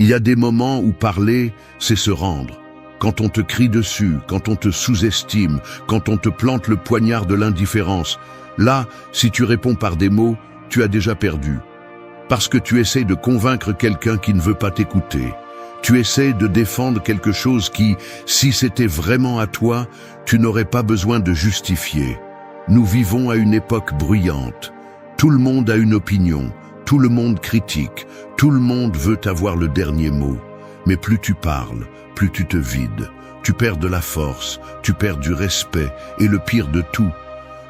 Il y a des moments où parler, c'est se rendre. Quand on te crie dessus, quand on te sous-estime, quand on te plante le poignard de l'indifférence, là, si tu réponds par des mots, tu as déjà perdu. Parce que tu essaies de convaincre quelqu'un qui ne veut pas t'écouter. Tu essaies de défendre quelque chose qui, si c'était vraiment à toi, tu n'aurais pas besoin de justifier. Nous vivons à une époque bruyante. Tout le monde a une opinion, tout le monde critique, tout le monde veut avoir le dernier mot. Mais plus tu parles, plus tu te vides. Tu perds de la force, tu perds du respect et le pire de tout,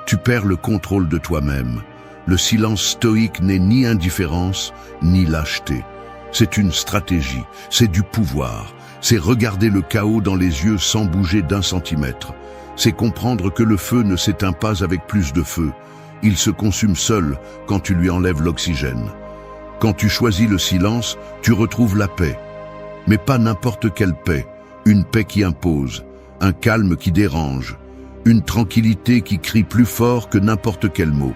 tu perds le contrôle de toi-même. Le silence stoïque n'est ni indifférence, ni lâcheté. C'est une stratégie, c'est du pouvoir, c'est regarder le chaos dans les yeux sans bouger d'un centimètre. C'est comprendre que le feu ne s'éteint pas avec plus de feu. Il se consume seul quand tu lui enlèves l'oxygène. Quand tu choisis le silence, tu retrouves la paix. Mais pas n'importe quelle paix, une paix qui impose, un calme qui dérange, une tranquillité qui crie plus fort que n'importe quel mot.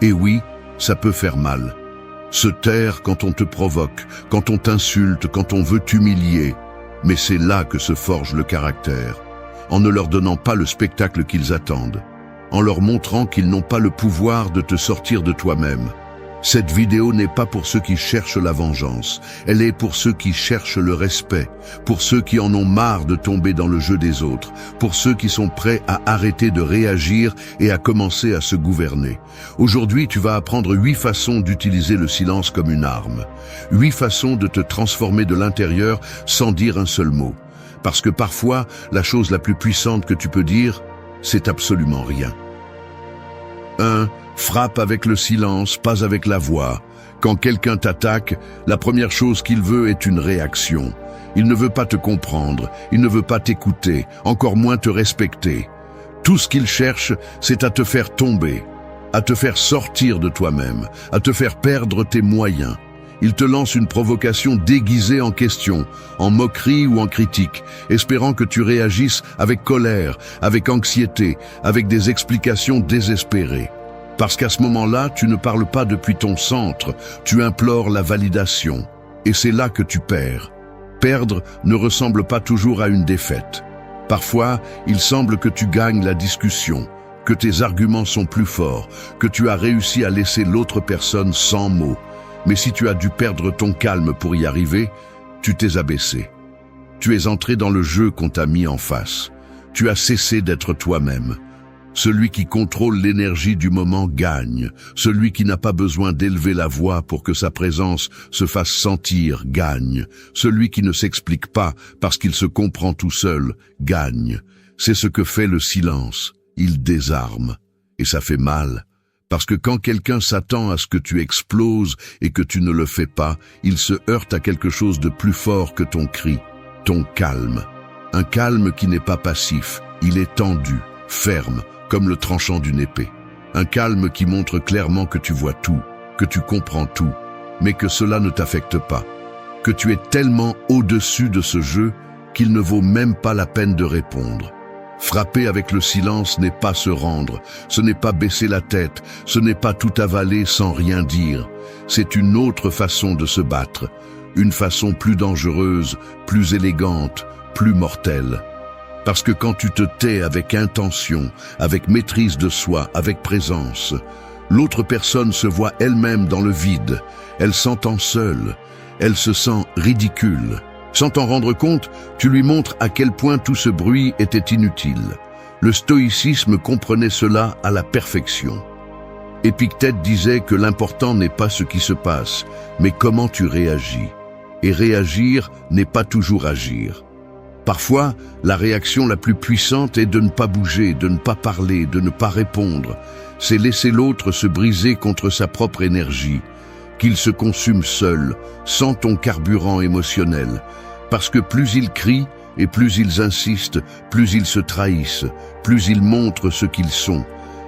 Et oui, ça peut faire mal. Se taire quand on te provoque, quand on t'insulte, quand on veut t'humilier. Mais c'est là que se forge le caractère, en ne leur donnant pas le spectacle qu'ils attendent, en leur montrant qu'ils n'ont pas le pouvoir de te sortir de toi-même. Cette vidéo n'est pas pour ceux qui cherchent la vengeance, elle est pour ceux qui cherchent le respect, pour ceux qui en ont marre de tomber dans le jeu des autres, pour ceux qui sont prêts à arrêter de réagir et à commencer à se gouverner. Aujourd'hui, tu vas apprendre 8 façons d'utiliser le silence comme une arme, 8 façons de te transformer de l'intérieur sans dire un seul mot. Parce que parfois, la chose la plus puissante que tu peux dire, c'est absolument rien. 1. Frappe avec le silence, pas avec la voix. Quand quelqu'un t'attaque, la première chose qu'il veut est une réaction. Il ne veut pas te comprendre, il ne veut pas t'écouter, encore moins te respecter. Tout ce qu'il cherche, c'est à te faire tomber, à te faire sortir de toi-même, à te faire perdre tes moyens. Il te lance une provocation déguisée en question, en moquerie ou en critique, espérant que tu réagisses avec colère, avec anxiété, avec des explications désespérées. Parce qu'à ce moment-là, tu ne parles pas depuis ton centre, tu implores la validation. Et c'est là que tu perds. Perdre ne ressemble pas toujours à une défaite. Parfois, il semble que tu gagnes la discussion, que tes arguments sont plus forts, que tu as réussi à laisser l'autre personne sans mots. Mais si tu as dû perdre ton calme pour y arriver, tu t'es abaissé. Tu es entré dans le jeu qu'on t'a mis en face. Tu as cessé d'être toi-même. Celui qui contrôle l'énergie du moment gagne. Celui qui n'a pas besoin d'élever la voix pour que sa présence se fasse sentir gagne. Celui qui ne s'explique pas parce qu'il se comprend tout seul gagne. C'est ce que fait le silence. Il désarme. Et ça fait mal. Parce que quand quelqu'un s'attend à ce que tu exploses et que tu ne le fais pas, il se heurte à quelque chose de plus fort que ton cri, ton calme. Un calme qui n'est pas passif, il est tendu, ferme, comme le tranchant d'une épée. Un calme qui montre clairement que tu vois tout, que tu comprends tout, mais que cela ne t'affecte pas. Que tu es tellement au-dessus de ce jeu qu'il ne vaut même pas la peine de répondre. Frapper avec le silence n'est pas se rendre, ce n'est pas baisser la tête, ce n'est pas tout avaler sans rien dire. C'est une autre façon de se battre, une façon plus dangereuse, plus élégante, plus mortelle. Parce que quand tu te tais avec intention, avec maîtrise de soi, avec présence, l'autre personne se voit elle-même dans le vide, elle s'entend seule, elle se sent ridicule. Sans t'en rendre compte, tu lui montres à quel point tout ce bruit était inutile. Le stoïcisme comprenait cela à la perfection. Épictète disait que l'important n'est pas ce qui se passe, mais comment tu réagis. Et réagir n'est pas toujours agir. Parfois, la réaction la plus puissante est de ne pas bouger, de ne pas parler, de ne pas répondre. C'est laisser l'autre se briser contre sa propre énergie, qu'il se consume seul, sans ton carburant émotionnel. Parce que plus ils crient et plus ils insistent, plus ils se trahissent, plus ils montrent ce qu'ils sont.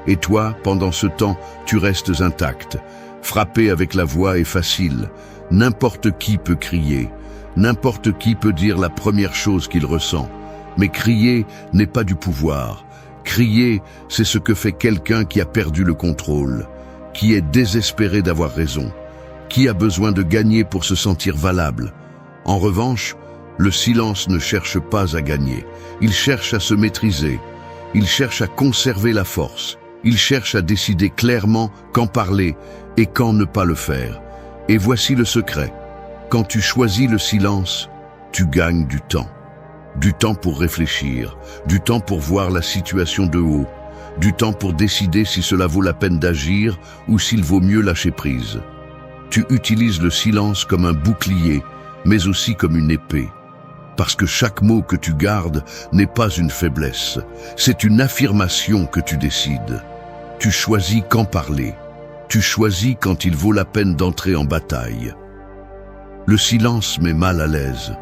Et toi, pendant ce temps, tu restes intact. Frapper avec la voix est facile. N'importe qui peut crier. N'importe qui peut dire la première chose qu'il ressent. Mais crier n'est pas du pouvoir. Crier, c'est ce que fait quelqu'un qui a perdu le contrôle, qui est désespéré d'avoir raison, qui a besoin de gagner pour se sentir valable. En revanche, le silence ne cherche pas à gagner. Il cherche à se maîtriser. Il cherche à conserver la force. Il cherche à décider clairement quand parler et quand ne pas le faire. Et voici le secret. Quand tu choisis le silence, tu gagnes du temps. Du temps pour réfléchir, du temps pour voir la situation de haut, du temps pour décider si cela vaut la peine d'agir ou s'il vaut mieux lâcher prise. Tu utilises le silence comme un bouclier, mais aussi comme une épée. Parce que chaque mot que tu gardes n'est pas une faiblesse, c'est une affirmation que tu décides. Tu choisis quand parler, tu choisis quand il vaut la peine d'entrer en bataille. Le silence met mal à l'aise,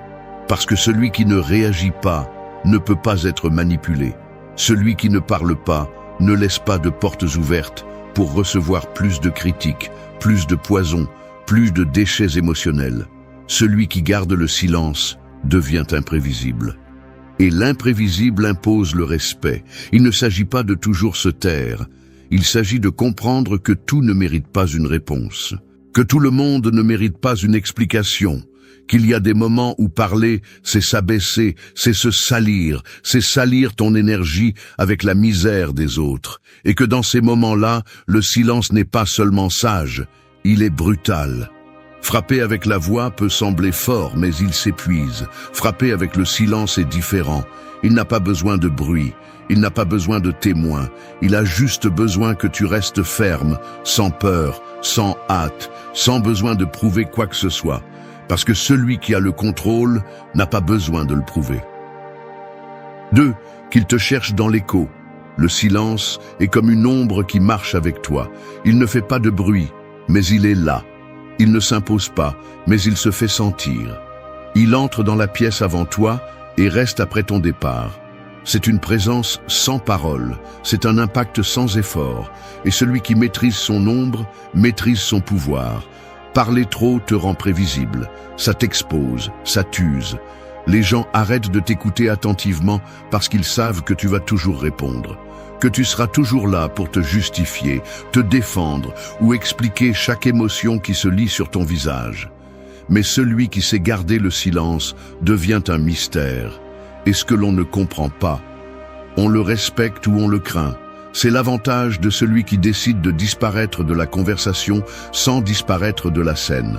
parce que celui qui ne réagit pas ne peut pas être manipulé. Celui qui ne parle pas ne laisse pas de portes ouvertes pour recevoir plus de critiques, plus de poison, plus de déchets émotionnels. Celui qui garde le silence devient imprévisible. Et l'imprévisible impose le respect. Il ne s'agit pas de toujours se taire. Il s'agit de comprendre que tout ne mérite pas une réponse, que tout le monde ne mérite pas une explication, qu'il y a des moments où parler, c'est s'abaisser, c'est se salir, c'est salir ton énergie avec la misère des autres, et que dans ces moments-là, le silence n'est pas seulement sage, il est brutal. Frapper avec la voix peut sembler fort, mais il s'épuise. Frapper avec le silence est différent. Il n'a pas besoin de bruit, il n'a pas besoin de témoins, il a juste besoin que tu restes ferme, sans peur, sans hâte, sans besoin de prouver quoi que ce soit. Parce que celui qui a le contrôle n'a pas besoin de le prouver. 2. Qu'il te cherche dans l'écho. Le silence est comme une ombre qui marche avec toi. Il ne fait pas de bruit, mais il est là. Il ne s'impose pas, mais il se fait sentir. Il entre dans la pièce avant toi et reste après ton départ. C'est une présence sans parole, c'est un impact sans effort. Et celui qui maîtrise son ombre maîtrise son pouvoir. Parler trop te rend prévisible, ça t'expose, ça t'use. Les gens arrêtent de t'écouter attentivement parce qu'ils savent que tu vas toujours répondre, que tu seras toujours là pour te justifier, te défendre ou expliquer chaque émotion qui se lit sur ton visage. Mais celui qui sait garder le silence devient un mystère. Et ce que l'on ne comprend pas, on le respecte ou on le craint. C'est l'avantage de celui qui décide de disparaître de la conversation sans disparaître de la scène.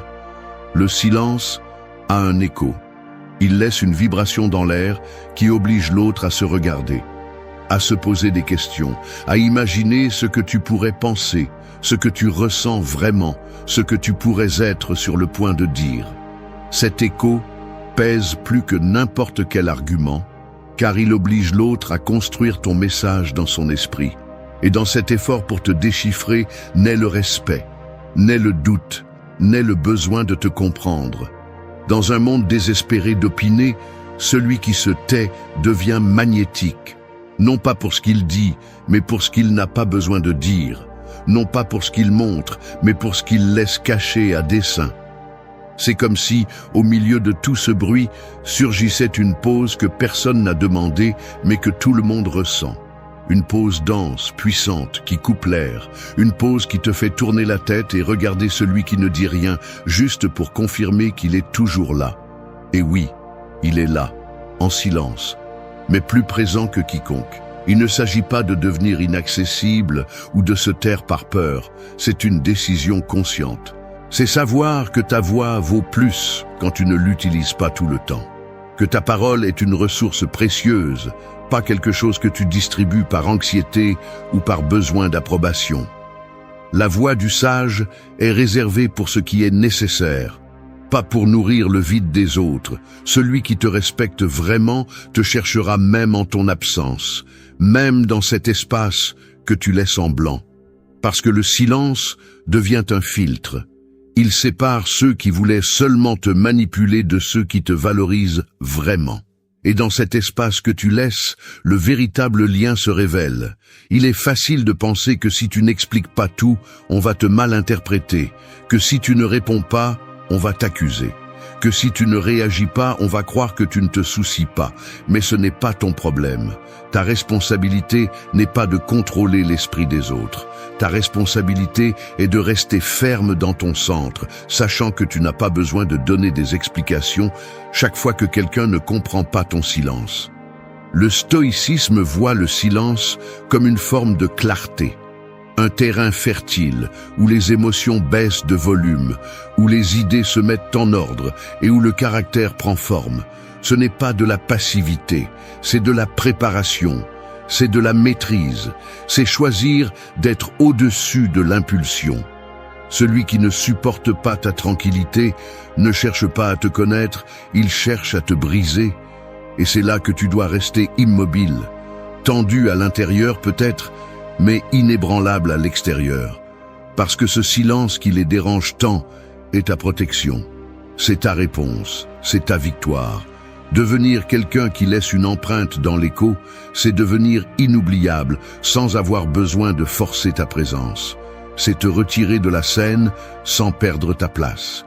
Le silence a un écho. Il laisse une vibration dans l'air qui oblige l'autre à se regarder, à se poser des questions, à imaginer ce que tu pourrais penser, ce que tu ressens vraiment, ce que tu pourrais être sur le point de dire. Cet écho pèse plus que n'importe quel argument, car il oblige l'autre à construire ton message dans son esprit. Et dans cet effort pour te déchiffrer, naît le respect, naît le doute, naît le besoin de te comprendre. Dans un monde désespéré d'opiner, celui qui se tait devient magnétique. Non pas pour ce qu'il dit, mais pour ce qu'il n'a pas besoin de dire. Non pas pour ce qu'il montre, mais pour ce qu'il laisse cacher à dessein. C'est comme si, au milieu de tout ce bruit, surgissait une pause que personne n'a demandée, mais que tout le monde ressent. Une pause dense, puissante, qui coupe l'air. Une pause qui te fait tourner la tête et regarder celui qui ne dit rien, juste pour confirmer qu'il est toujours là. Et oui, il est là, en silence, mais plus présent que quiconque. Il ne s'agit pas de devenir inaccessible ou de se taire par peur, c'est une décision consciente. C'est savoir que ta voix vaut plus quand tu ne l'utilises pas tout le temps. Que ta parole est une ressource précieuse, pas quelque chose que tu distribues par anxiété ou par besoin d'approbation. La voix du sage est réservée pour ce qui est nécessaire, pas pour nourrir le vide des autres. Celui qui te respecte vraiment te cherchera même en ton absence, même dans cet espace que tu laisses en blanc. Parce que le silence devient un filtre. Il sépare ceux qui voulaient seulement te manipuler de ceux qui te valorisent vraiment. Et dans cet espace que tu laisses, le véritable lien se révèle. Il est facile de penser que si tu n'expliques pas tout, on va te mal interpréter, que si tu ne réponds pas, on va t'accuser, que si tu ne réagis pas, on va croire que tu ne te soucies pas. Mais ce n'est pas ton problème. Ta responsabilité n'est pas de contrôler l'esprit des autres. Ta responsabilité est de rester ferme dans ton centre, sachant que tu n'as pas besoin de donner des explications chaque fois que quelqu'un ne comprend pas ton silence. Le stoïcisme voit le silence comme une forme de clarté. Un terrain fertile, où les émotions baissent de volume, où les idées se mettent en ordre et où le caractère prend forme. Ce n'est pas de la passivité, c'est de la préparation, c'est de la maîtrise, c'est choisir d'être au-dessus de l'impulsion. Celui qui ne supporte pas ta tranquillité ne cherche pas à te connaître, il cherche à te briser. Et c'est là que tu dois rester immobile, tendu à l'intérieur peut-être, mais inébranlable à l'extérieur, parce que ce silence qui les dérange tant est ta protection. C'est ta réponse, c'est ta victoire. Devenir quelqu'un qui laisse une empreinte dans l'écho, c'est devenir inoubliable sans avoir besoin de forcer ta présence. C'est te retirer de la scène sans perdre ta place.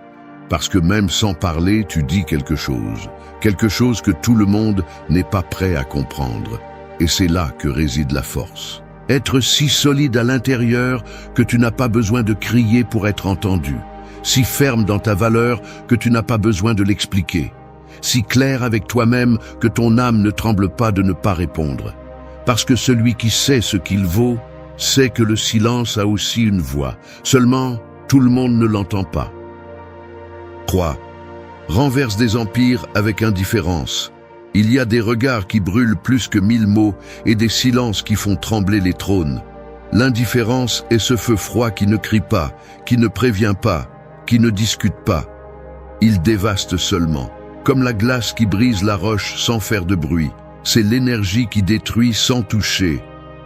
Parce que même sans parler, tu dis quelque chose que tout le monde n'est pas prêt à comprendre. Et c'est là que réside la force. Être si solide à l'intérieur que tu n'as pas besoin de crier pour être entendu. Si ferme dans ta valeur que tu n'as pas besoin de l'expliquer. Si clair avec toi-même que ton âme ne tremble pas de ne pas répondre. Parce que celui qui sait ce qu'il vaut, sait que le silence a aussi une voix. Seulement, tout le monde ne l'entend pas. 3. Renverse des empires avec indifférence. Il y a des regards qui brûlent plus que 1000 mots et des silences qui font trembler les trônes. L'indifférence est ce feu froid qui ne crie pas, qui ne prévient pas, qui ne discute pas. Il dévaste seulement, comme la glace qui brise la roche sans faire de bruit. C'est l'énergie qui détruit sans toucher,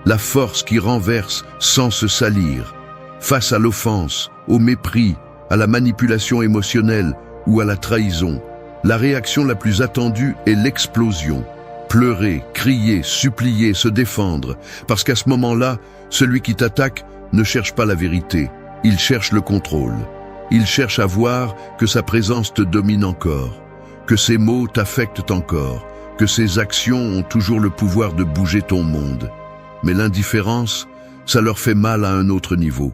la force qui renverse sans se salir. Face à l'offense, au mépris, à la manipulation émotionnelle ou à la trahison, la réaction la plus attendue est l'explosion. Pleurer, crier, supplier, se défendre, parce qu'à ce moment-là, celui qui t'attaque ne cherche pas la vérité, il cherche le contrôle. Il cherche à voir que sa présence te domine encore, que ses mots t'affectent encore, que ses actions ont toujours le pouvoir de bouger ton monde. Mais l'indifférence, ça leur fait mal à un autre niveau,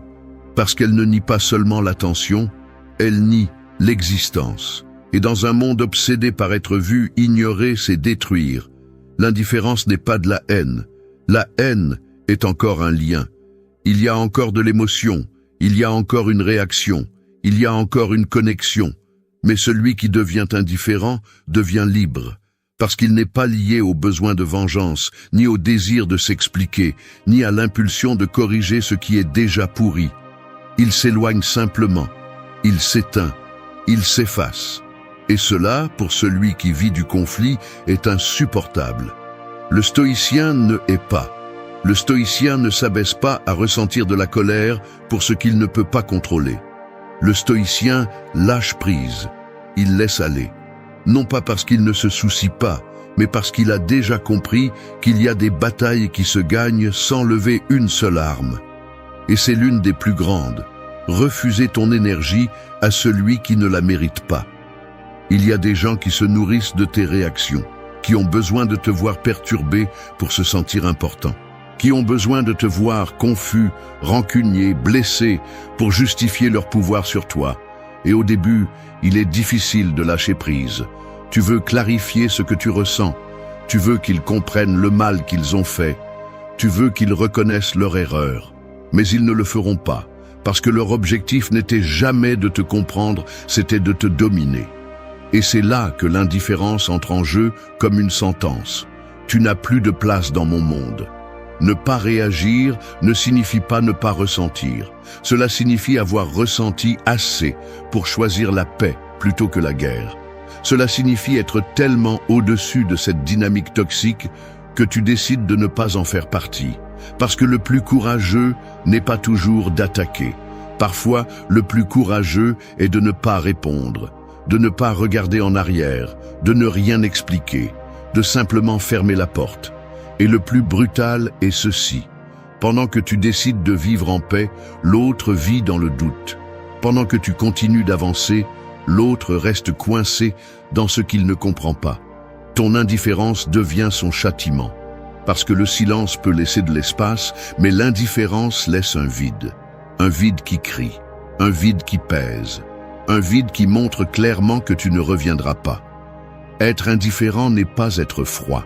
parce qu'elle ne nie pas seulement l'attention, elle nie l'existence. Et dans un monde obsédé par être vu, ignorer, c'est détruire. L'indifférence n'est pas de la haine. La haine est encore un lien. Il y a encore de l'émotion, il y a encore une réaction, il y a encore une connexion. Mais celui qui devient indifférent devient libre, parce qu'il n'est pas lié au besoin de vengeance, ni au désir de s'expliquer, ni à l'impulsion de corriger ce qui est déjà pourri. Il s'éloigne simplement, il s'éteint, il s'efface. Et cela, pour celui qui vit du conflit, est insupportable. Le stoïcien ne hait pas. Le stoïcien ne s'abaisse pas à ressentir de la colère pour ce qu'il ne peut pas contrôler. Le stoïcien lâche prise. Il laisse aller. Non pas parce qu'il ne se soucie pas, mais parce qu'il a déjà compris qu'il y a des batailles qui se gagnent sans lever une seule arme. Et c'est l'une des plus grandes. Refuser ton énergie à celui qui ne la mérite pas. Il y a des gens qui se nourrissent de tes réactions, qui ont besoin de te voir perturbé pour se sentir important, qui ont besoin de te voir confus, rancunier, blessé pour justifier leur pouvoir sur toi. Et au début, il est difficile de lâcher prise. Tu veux clarifier ce que tu ressens. Tu veux qu'ils comprennent le mal qu'ils ont fait. Tu veux qu'ils reconnaissent leur erreur. Mais ils ne le feront pas, parce que leur objectif n'était jamais de te comprendre, c'était de te dominer. Et c'est là que l'indifférence entre en jeu comme une sentence. Tu n'as plus de place dans mon monde. Ne pas réagir ne signifie pas ne pas ressentir. Cela signifie avoir ressenti assez pour choisir la paix plutôt que la guerre. Cela signifie être tellement au-dessus de cette dynamique toxique que tu décides de ne pas en faire partie. Parce que le plus courageux n'est pas toujours d'attaquer. Parfois, le plus courageux est de ne pas répondre, de ne pas regarder en arrière, de ne rien expliquer, de simplement fermer la porte. Et le plus brutal est ceci. Pendant que tu décides de vivre en paix, l'autre vit dans le doute. Pendant que tu continues d'avancer, l'autre reste coincé dans ce qu'il ne comprend pas. Ton indifférence devient son châtiment. Parce que le silence peut laisser de l'espace, mais l'indifférence laisse un vide qui crie, un vide qui pèse, un vide qui montre clairement que tu ne reviendras pas. Être indifférent n'est pas être froid,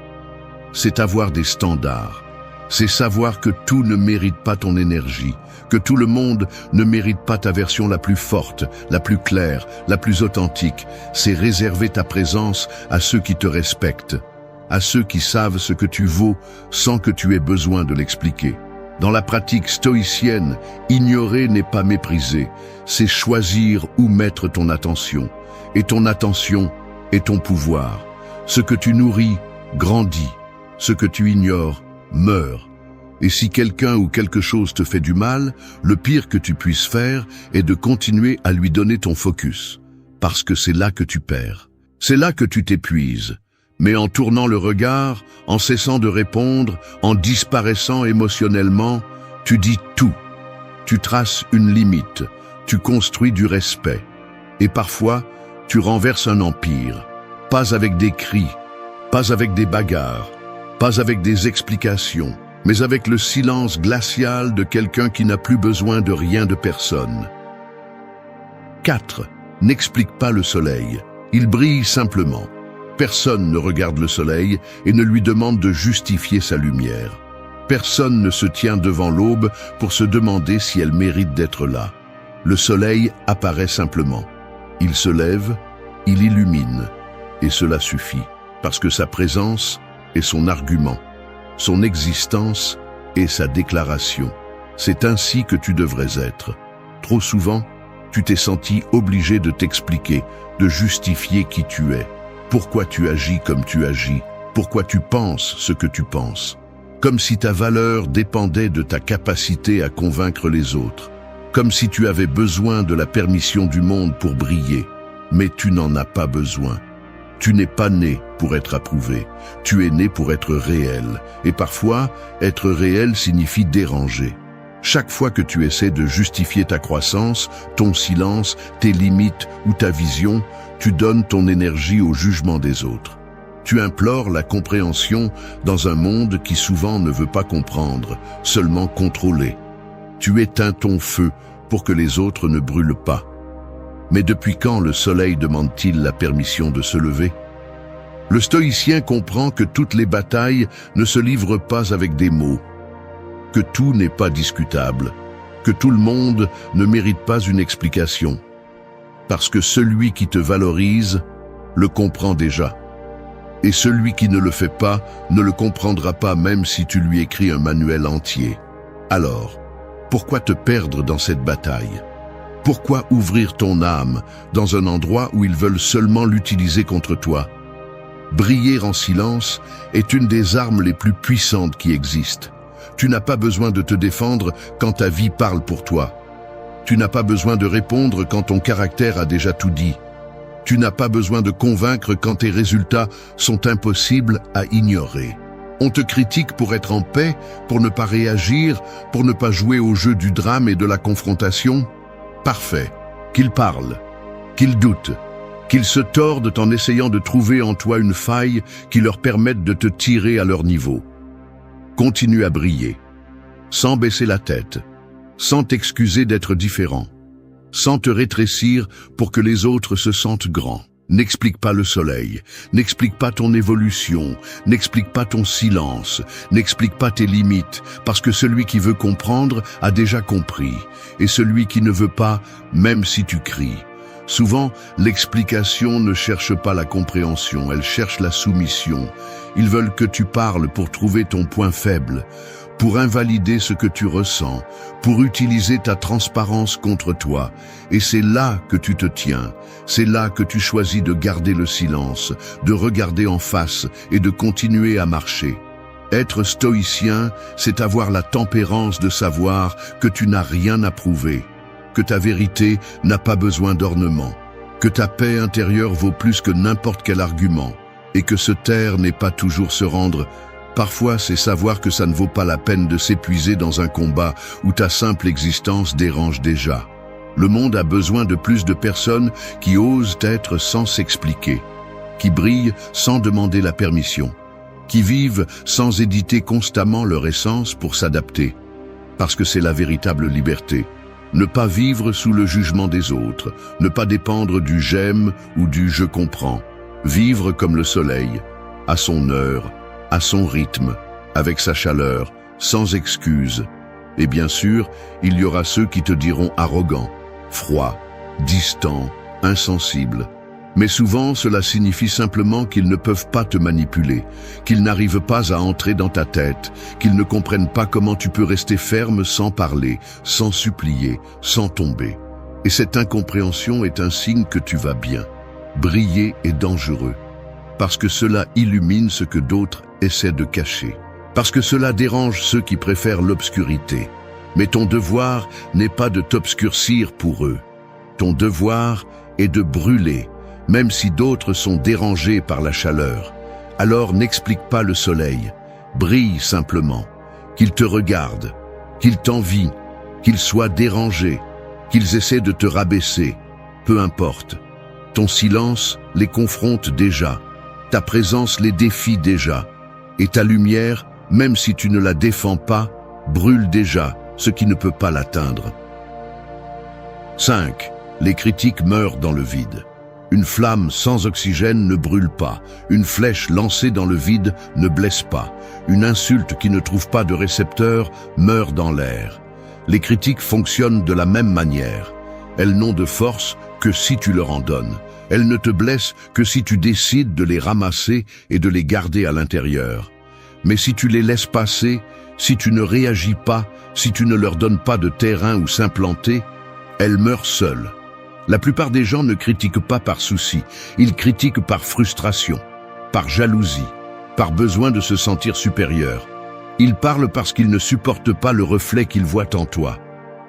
c'est avoir des standards, c'est savoir que tout ne mérite pas ton énergie, que tout le monde ne mérite pas ta version la plus forte, la plus claire, la plus authentique. C'est réserver ta présence à ceux qui te respectent, à ceux qui savent ce que tu vaux sans que tu aies besoin de l'expliquer. Dans la pratique stoïcienne, ignorer n'est pas mépriser, c'est choisir où mettre ton attention. Et ton attention est ton pouvoir. Ce que tu nourris grandit, ce que tu ignores meurt. Et si quelqu'un ou quelque chose te fait du mal, le pire que tu puisses faire est de continuer à lui donner ton focus. Parce que c'est là que tu perds. C'est là que tu t'épuises. Mais en tournant le regard, en cessant de répondre, en disparaissant émotionnellement, tu dis tout. Tu traces une limite, tu construis du respect. Et parfois, tu renverses un empire. Pas avec des cris, pas avec des bagarres, pas avec des explications, mais avec le silence glacial de quelqu'un qui n'a plus besoin de rien de personne. 4. N'explique pas le soleil. Il brille simplement. Personne ne regarde le soleil et ne lui demande de justifier sa lumière. Personne ne se tient devant l'aube pour se demander si elle mérite d'être là. Le soleil apparaît simplement. Il se lève, il illumine, et cela suffit, parce que sa présence est son argument, son existence est sa déclaration. C'est ainsi que tu devrais être. Trop souvent, tu t'es senti obligé de t'expliquer, de justifier qui tu es. Pourquoi tu agis comme tu agis, pourquoi tu penses ce que tu penses. Comme si ta valeur dépendait de ta capacité à convaincre les autres. Comme si tu avais besoin de la permission du monde pour briller. Mais tu n'en as pas besoin. Tu n'es pas né pour être approuvé. Tu es né pour être réel. Et parfois, être réel signifie déranger. Chaque fois que tu essaies de justifier ta croissance, ton silence, tes limites ou ta vision, tu donnes ton énergie au jugement des autres. Tu implores la compréhension dans un monde qui souvent ne veut pas comprendre, seulement contrôler. Tu éteins ton feu pour que les autres ne brûlent pas. Mais depuis quand le soleil demande-t-il la permission de se lever? Le stoïcien comprend que toutes les batailles ne se livrent pas avec des mots, que tout n'est pas discutable, que tout le monde ne mérite pas une explication. Parce que celui qui te valorise le comprend déjà. Et celui qui ne le fait pas ne le comprendra pas même si tu lui écris un manuel entier. Alors, pourquoi te perdre dans cette bataille? Pourquoi ouvrir ton âme dans un endroit où ils veulent seulement l'utiliser contre toi? Briller en silence est une des armes les plus puissantes qui existent. Tu n'as pas besoin de te défendre quand ta vie parle pour toi. Tu n'as pas besoin de répondre quand ton caractère a déjà tout dit. Tu n'as pas besoin de convaincre quand tes résultats sont impossibles à ignorer. On te critique pour être en paix, pour ne pas réagir, pour ne pas jouer au jeu du drame et de la confrontation. Parfait. Qu'ils parlent, qu'ils doutent, qu'ils se tordent en essayant de trouver en toi une faille qui leur permette de te tirer à leur niveau. Continue à briller, sans baisser la tête, sans t'excuser d'être différent, sans te rétrécir pour que les autres se sentent grands. N'explique pas le soleil, n'explique pas ton évolution, n'explique pas ton silence, n'explique pas tes limites, parce que celui qui veut comprendre a déjà compris, et celui qui ne veut pas, même si tu cries. Souvent, l'explication ne cherche pas la compréhension, elle cherche la soumission. Ils veulent que tu parles pour trouver ton point faible, pour invalider ce que tu ressens, pour utiliser ta transparence contre toi. Et c'est là que tu te tiens, c'est là que tu choisis de garder le silence, de regarder en face et de continuer à marcher. Être stoïcien, c'est avoir la tempérance de savoir que tu n'as rien à prouver, que ta vérité n'a pas besoin d'ornement, que ta paix intérieure vaut plus que n'importe quel argument, et que se taire n'est pas toujours se rendre. Parfois, c'est savoir que ça ne vaut pas la peine de s'épuiser dans un combat où ta simple existence dérange déjà. Le monde a besoin de plus de personnes qui osent être sans s'expliquer, qui brillent sans demander la permission, qui vivent sans éditer constamment leur essence pour s'adapter. Parce que c'est la véritable liberté. Ne pas vivre sous le jugement des autres, ne pas dépendre du j'aime ou du je comprends. Vivre comme le soleil, à son heure, à son rythme, avec sa chaleur, sans excuse. Et bien sûr, il y aura ceux qui te diront arrogant, froid, distant, insensible. Mais souvent, cela signifie simplement qu'ils ne peuvent pas te manipuler, qu'ils n'arrivent pas à entrer dans ta tête, qu'ils ne comprennent pas comment tu peux rester ferme sans parler, sans supplier, sans tomber. Et cette incompréhension est un signe que tu vas bien. Briller est dangereux, parce que cela illumine ce que d'autres essaient de cacher, parce que cela dérange ceux qui préfèrent l'obscurité. Mais ton devoir n'est pas de t'obscurcir pour eux. Ton devoir est de brûler, même si d'autres sont dérangés par la chaleur. Alors n'explique pas le soleil, brille simplement, qu'il te regarde, qu'il t'envie, qu'ils soient dérangés, qu'ils essaient de te rabaisser, peu importe. Ton silence les confronte déjà, ta présence les défie déjà, et ta lumière, même si tu ne la défends pas, brûle déjà ce qui ne peut pas l'atteindre. 5. Les critiques meurent dans le vide. Une flamme sans oxygène ne brûle pas, une flèche lancée dans le vide ne blesse pas, une insulte qui ne trouve pas de récepteur meurt dans l'air. Les critiques fonctionnent de la même manière. Elles n'ont de force que si tu leur en donnes. Elles ne te blessent que si tu décides de les ramasser et de les garder à l'intérieur. Mais si tu les laisses passer, si tu ne réagis pas, si tu ne leur donnes pas de terrain où s'implanter, elles meurent seules. La plupart des gens ne critiquent pas par souci, ils critiquent par frustration, par jalousie, par besoin de se sentir supérieur. Ils parlent parce qu'ils ne supportent pas le reflet qu'ils voient en toi.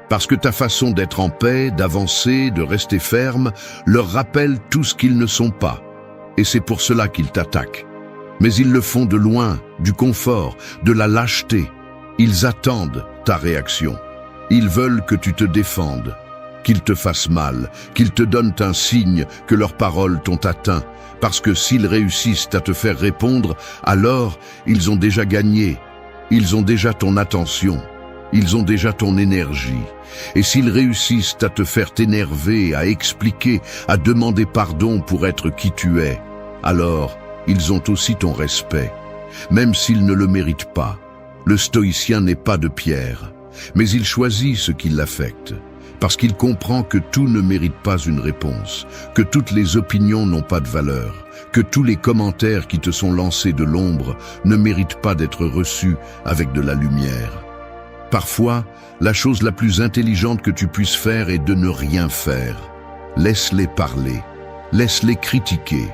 Parce que ta façon d'être en paix, d'avancer, de rester ferme, leur rappelle tout ce qu'ils ne sont pas. Et c'est pour cela qu'ils t'attaquent. Mais ils le font de loin, du confort, de la lâcheté. Ils attendent ta réaction. Ils veulent que tu te défendes, qu'ils te fassent mal, qu'ils te donnent un signe que leurs paroles t'ont atteint, parce que s'ils réussissent à te faire répondre, alors ils ont déjà gagné, ils ont déjà ton attention, ils ont déjà ton énergie. Et s'ils réussissent à te faire t'énerver, à expliquer, à demander pardon pour être qui tu es, alors ils ont aussi ton respect, même s'ils ne le méritent pas. Le stoïcien n'est pas de pierre, mais il choisit ce qui l'affecte. Parce qu'il comprend que tout ne mérite pas une réponse, que toutes les opinions n'ont pas de valeur, que tous les commentaires qui te sont lancés de l'ombre ne méritent pas d'être reçus avec de la lumière. Parfois, la chose la plus intelligente que tu puisses faire est de ne rien faire. Laisse-les parler, laisse-les critiquer,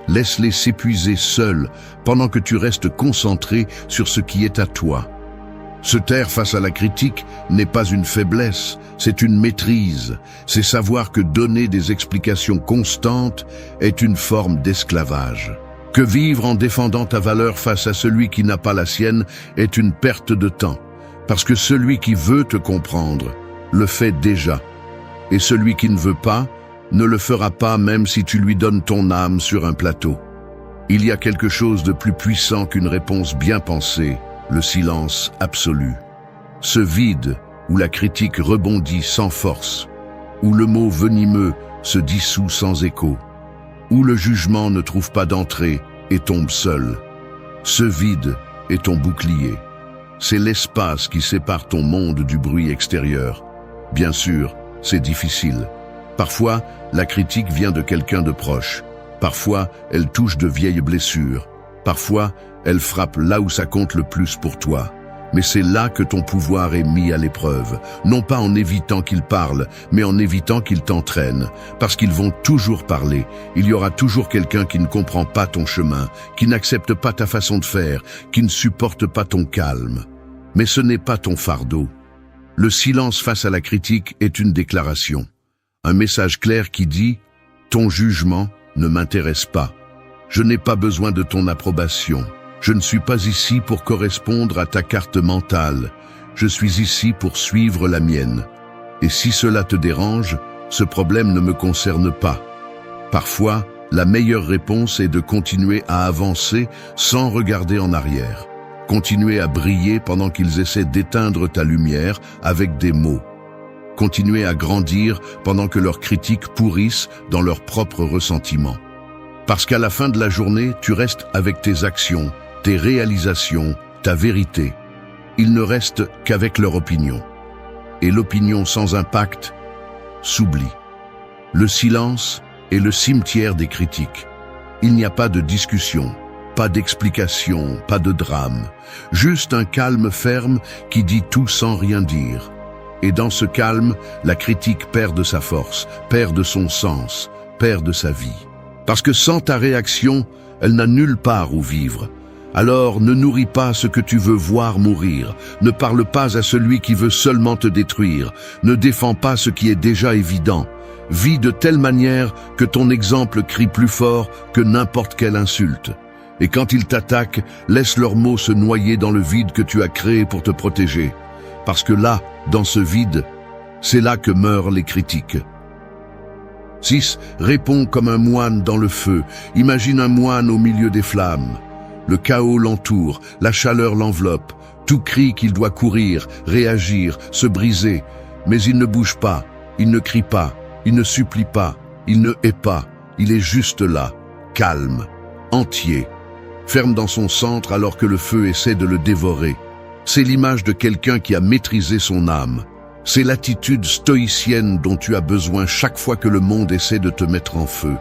laisse-les s'épuiser seuls pendant que tu restes concentré sur ce qui est à toi. Se taire face à la critique n'est pas une faiblesse, c'est une maîtrise. C'est savoir que donner des explications constantes est une forme d'esclavage. Que vivre en défendant ta valeur face à celui qui n'a pas la sienne est une perte de temps. Parce que celui qui veut te comprendre le fait déjà. Et celui qui ne veut pas ne le fera pas même si tu lui donnes ton âme sur un plateau. Il y a quelque chose de plus puissant qu'une réponse bien pensée. Le silence absolu. Ce vide où la critique rebondit sans force, où le mot venimeux se dissout sans écho, où le jugement ne trouve pas d'entrée et tombe seul. Ce vide est ton bouclier. C'est l'espace qui sépare ton monde du bruit extérieur. Bien sûr, c'est difficile. Parfois, la critique vient de quelqu'un de proche. Parfois, elle touche de vieilles blessures. Parfois, elle frappe là où ça compte le plus pour toi. Mais c'est là que ton pouvoir est mis à l'épreuve. Non pas en évitant qu'ils parlent, mais en évitant qu'ils t'entraînent. Parce qu'ils vont toujours parler. Il y aura toujours quelqu'un qui ne comprend pas ton chemin, qui n'accepte pas ta façon de faire, qui ne supporte pas ton calme. Mais ce n'est pas ton fardeau. Le silence face à la critique est une déclaration. Un message clair qui dit « Ton jugement ne m'intéresse pas. Je n'ai pas besoin de ton approbation. Je ne suis pas ici pour correspondre à ta carte mentale. Je suis ici pour suivre la mienne. » Et si cela te dérange, ce problème ne me concerne pas. Parfois, la meilleure réponse est de continuer à avancer sans regarder en arrière. Continuer à briller pendant qu'ils essaient d'éteindre ta lumière avec des mots. Continuer à grandir pendant que leurs critiques pourrissent dans leurs propres ressentiments. Parce qu'à la fin de la journée, tu restes avec tes actions, tes réalisations, ta vérité. Ils ne restent qu'avec leur opinion. Et l'opinion sans impact s'oublie. Le silence est le cimetière des critiques. Il n'y a pas de discussion, pas d'explication, pas de drame. Juste un calme ferme qui dit tout sans rien dire. Et dans ce calme, la critique perd de sa force, perd de son sens, perd de sa vie. Parce que sans ta réaction, elle n'a nulle part où vivre. Alors ne nourris pas ce que tu veux voir mourir, ne parle pas à celui qui veut seulement te détruire, ne défends pas ce qui est déjà évident. Vis de telle manière que ton exemple crie plus fort que n'importe quelle insulte. Et quand ils t'attaquent, laisse leurs mots se noyer dans le vide que tu as créé pour te protéger. Parce que là, dans ce vide, c'est là que meurent les critiques. 6. Réponds comme un moine dans le feu. Imagine un moine au milieu des flammes. Le chaos l'entoure, la chaleur l'enveloppe. Tout crie qu'il doit courir, réagir, se briser. Mais il ne bouge pas, il ne crie pas, il ne supplie pas, il ne hait pas. Il est juste là, calme, entier, ferme dans son centre alors que le feu essaie de le dévorer. C'est l'image de quelqu'un qui a maîtrisé son âme. C'est l'attitude stoïcienne dont tu as besoin chaque fois que le monde essaie de te mettre en feu.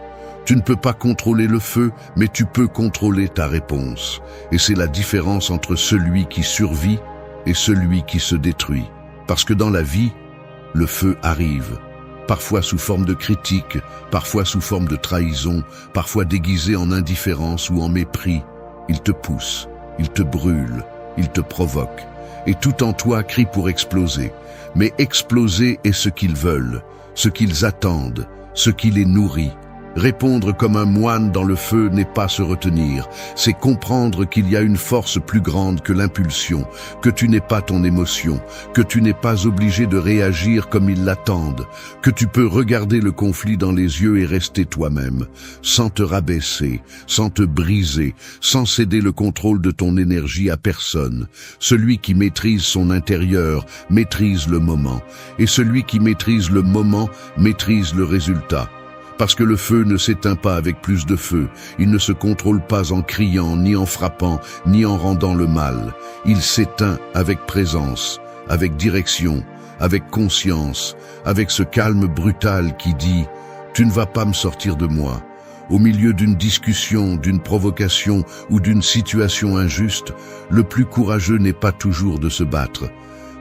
Tu ne peux pas contrôler le feu, mais tu peux contrôler ta réponse. Et c'est la différence entre celui qui survit et celui qui se détruit. Parce que dans la vie, le feu arrive. Parfois sous forme de critique, parfois sous forme de trahison, parfois déguisé en indifférence ou en mépris. Il te pousse, il te brûle, il te provoque. Et tout en toi crie pour exploser. Mais exploser est ce qu'ils veulent, ce qu'ils attendent, ce qui les nourrit. Répondre comme un moine dans le feu n'est pas se retenir, c'est comprendre qu'il y a une force plus grande que l'impulsion, que tu n'es pas ton émotion, que tu n'es pas obligé de réagir comme ils l'attendent, que tu peux regarder le conflit dans les yeux et rester toi-même, sans te rabaisser, sans te briser, sans céder le contrôle de ton énergie à personne. Celui qui maîtrise son intérieur maîtrise le moment, et celui qui maîtrise le moment maîtrise le résultat. Parce que le feu ne s'éteint pas avec plus de feu, il ne se contrôle pas en criant, ni en frappant, ni en rendant le mal. Il s'éteint avec présence, avec direction, avec conscience, avec ce calme brutal qui dit « Tu ne vas pas me sortir de moi ». Au milieu d'une discussion, d'une provocation ou d'une situation injuste, le plus courageux n'est pas toujours de se battre.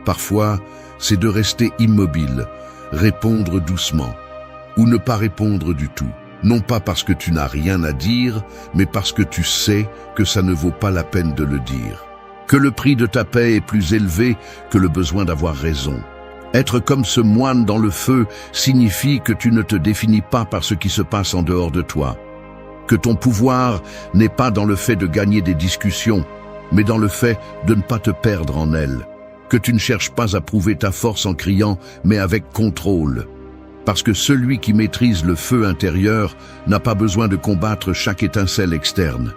Parfois, c'est de rester immobile, répondre doucement. Ou ne pas répondre du tout, non pas parce que tu n'as rien à dire, mais parce que tu sais que ça ne vaut pas la peine de le dire. Que le prix de ta paix est plus élevé que le besoin d'avoir raison. Être comme ce moine dans le feu signifie que tu ne te définis pas par ce qui se passe en dehors de toi. Que ton pouvoir n'est pas dans le fait de gagner des discussions, mais dans le fait de ne pas te perdre en elles. Que tu ne cherches pas à prouver ta force en criant, mais avec contrôle. Parce que celui qui maîtrise le feu intérieur n'a pas besoin de combattre chaque étincelle externe.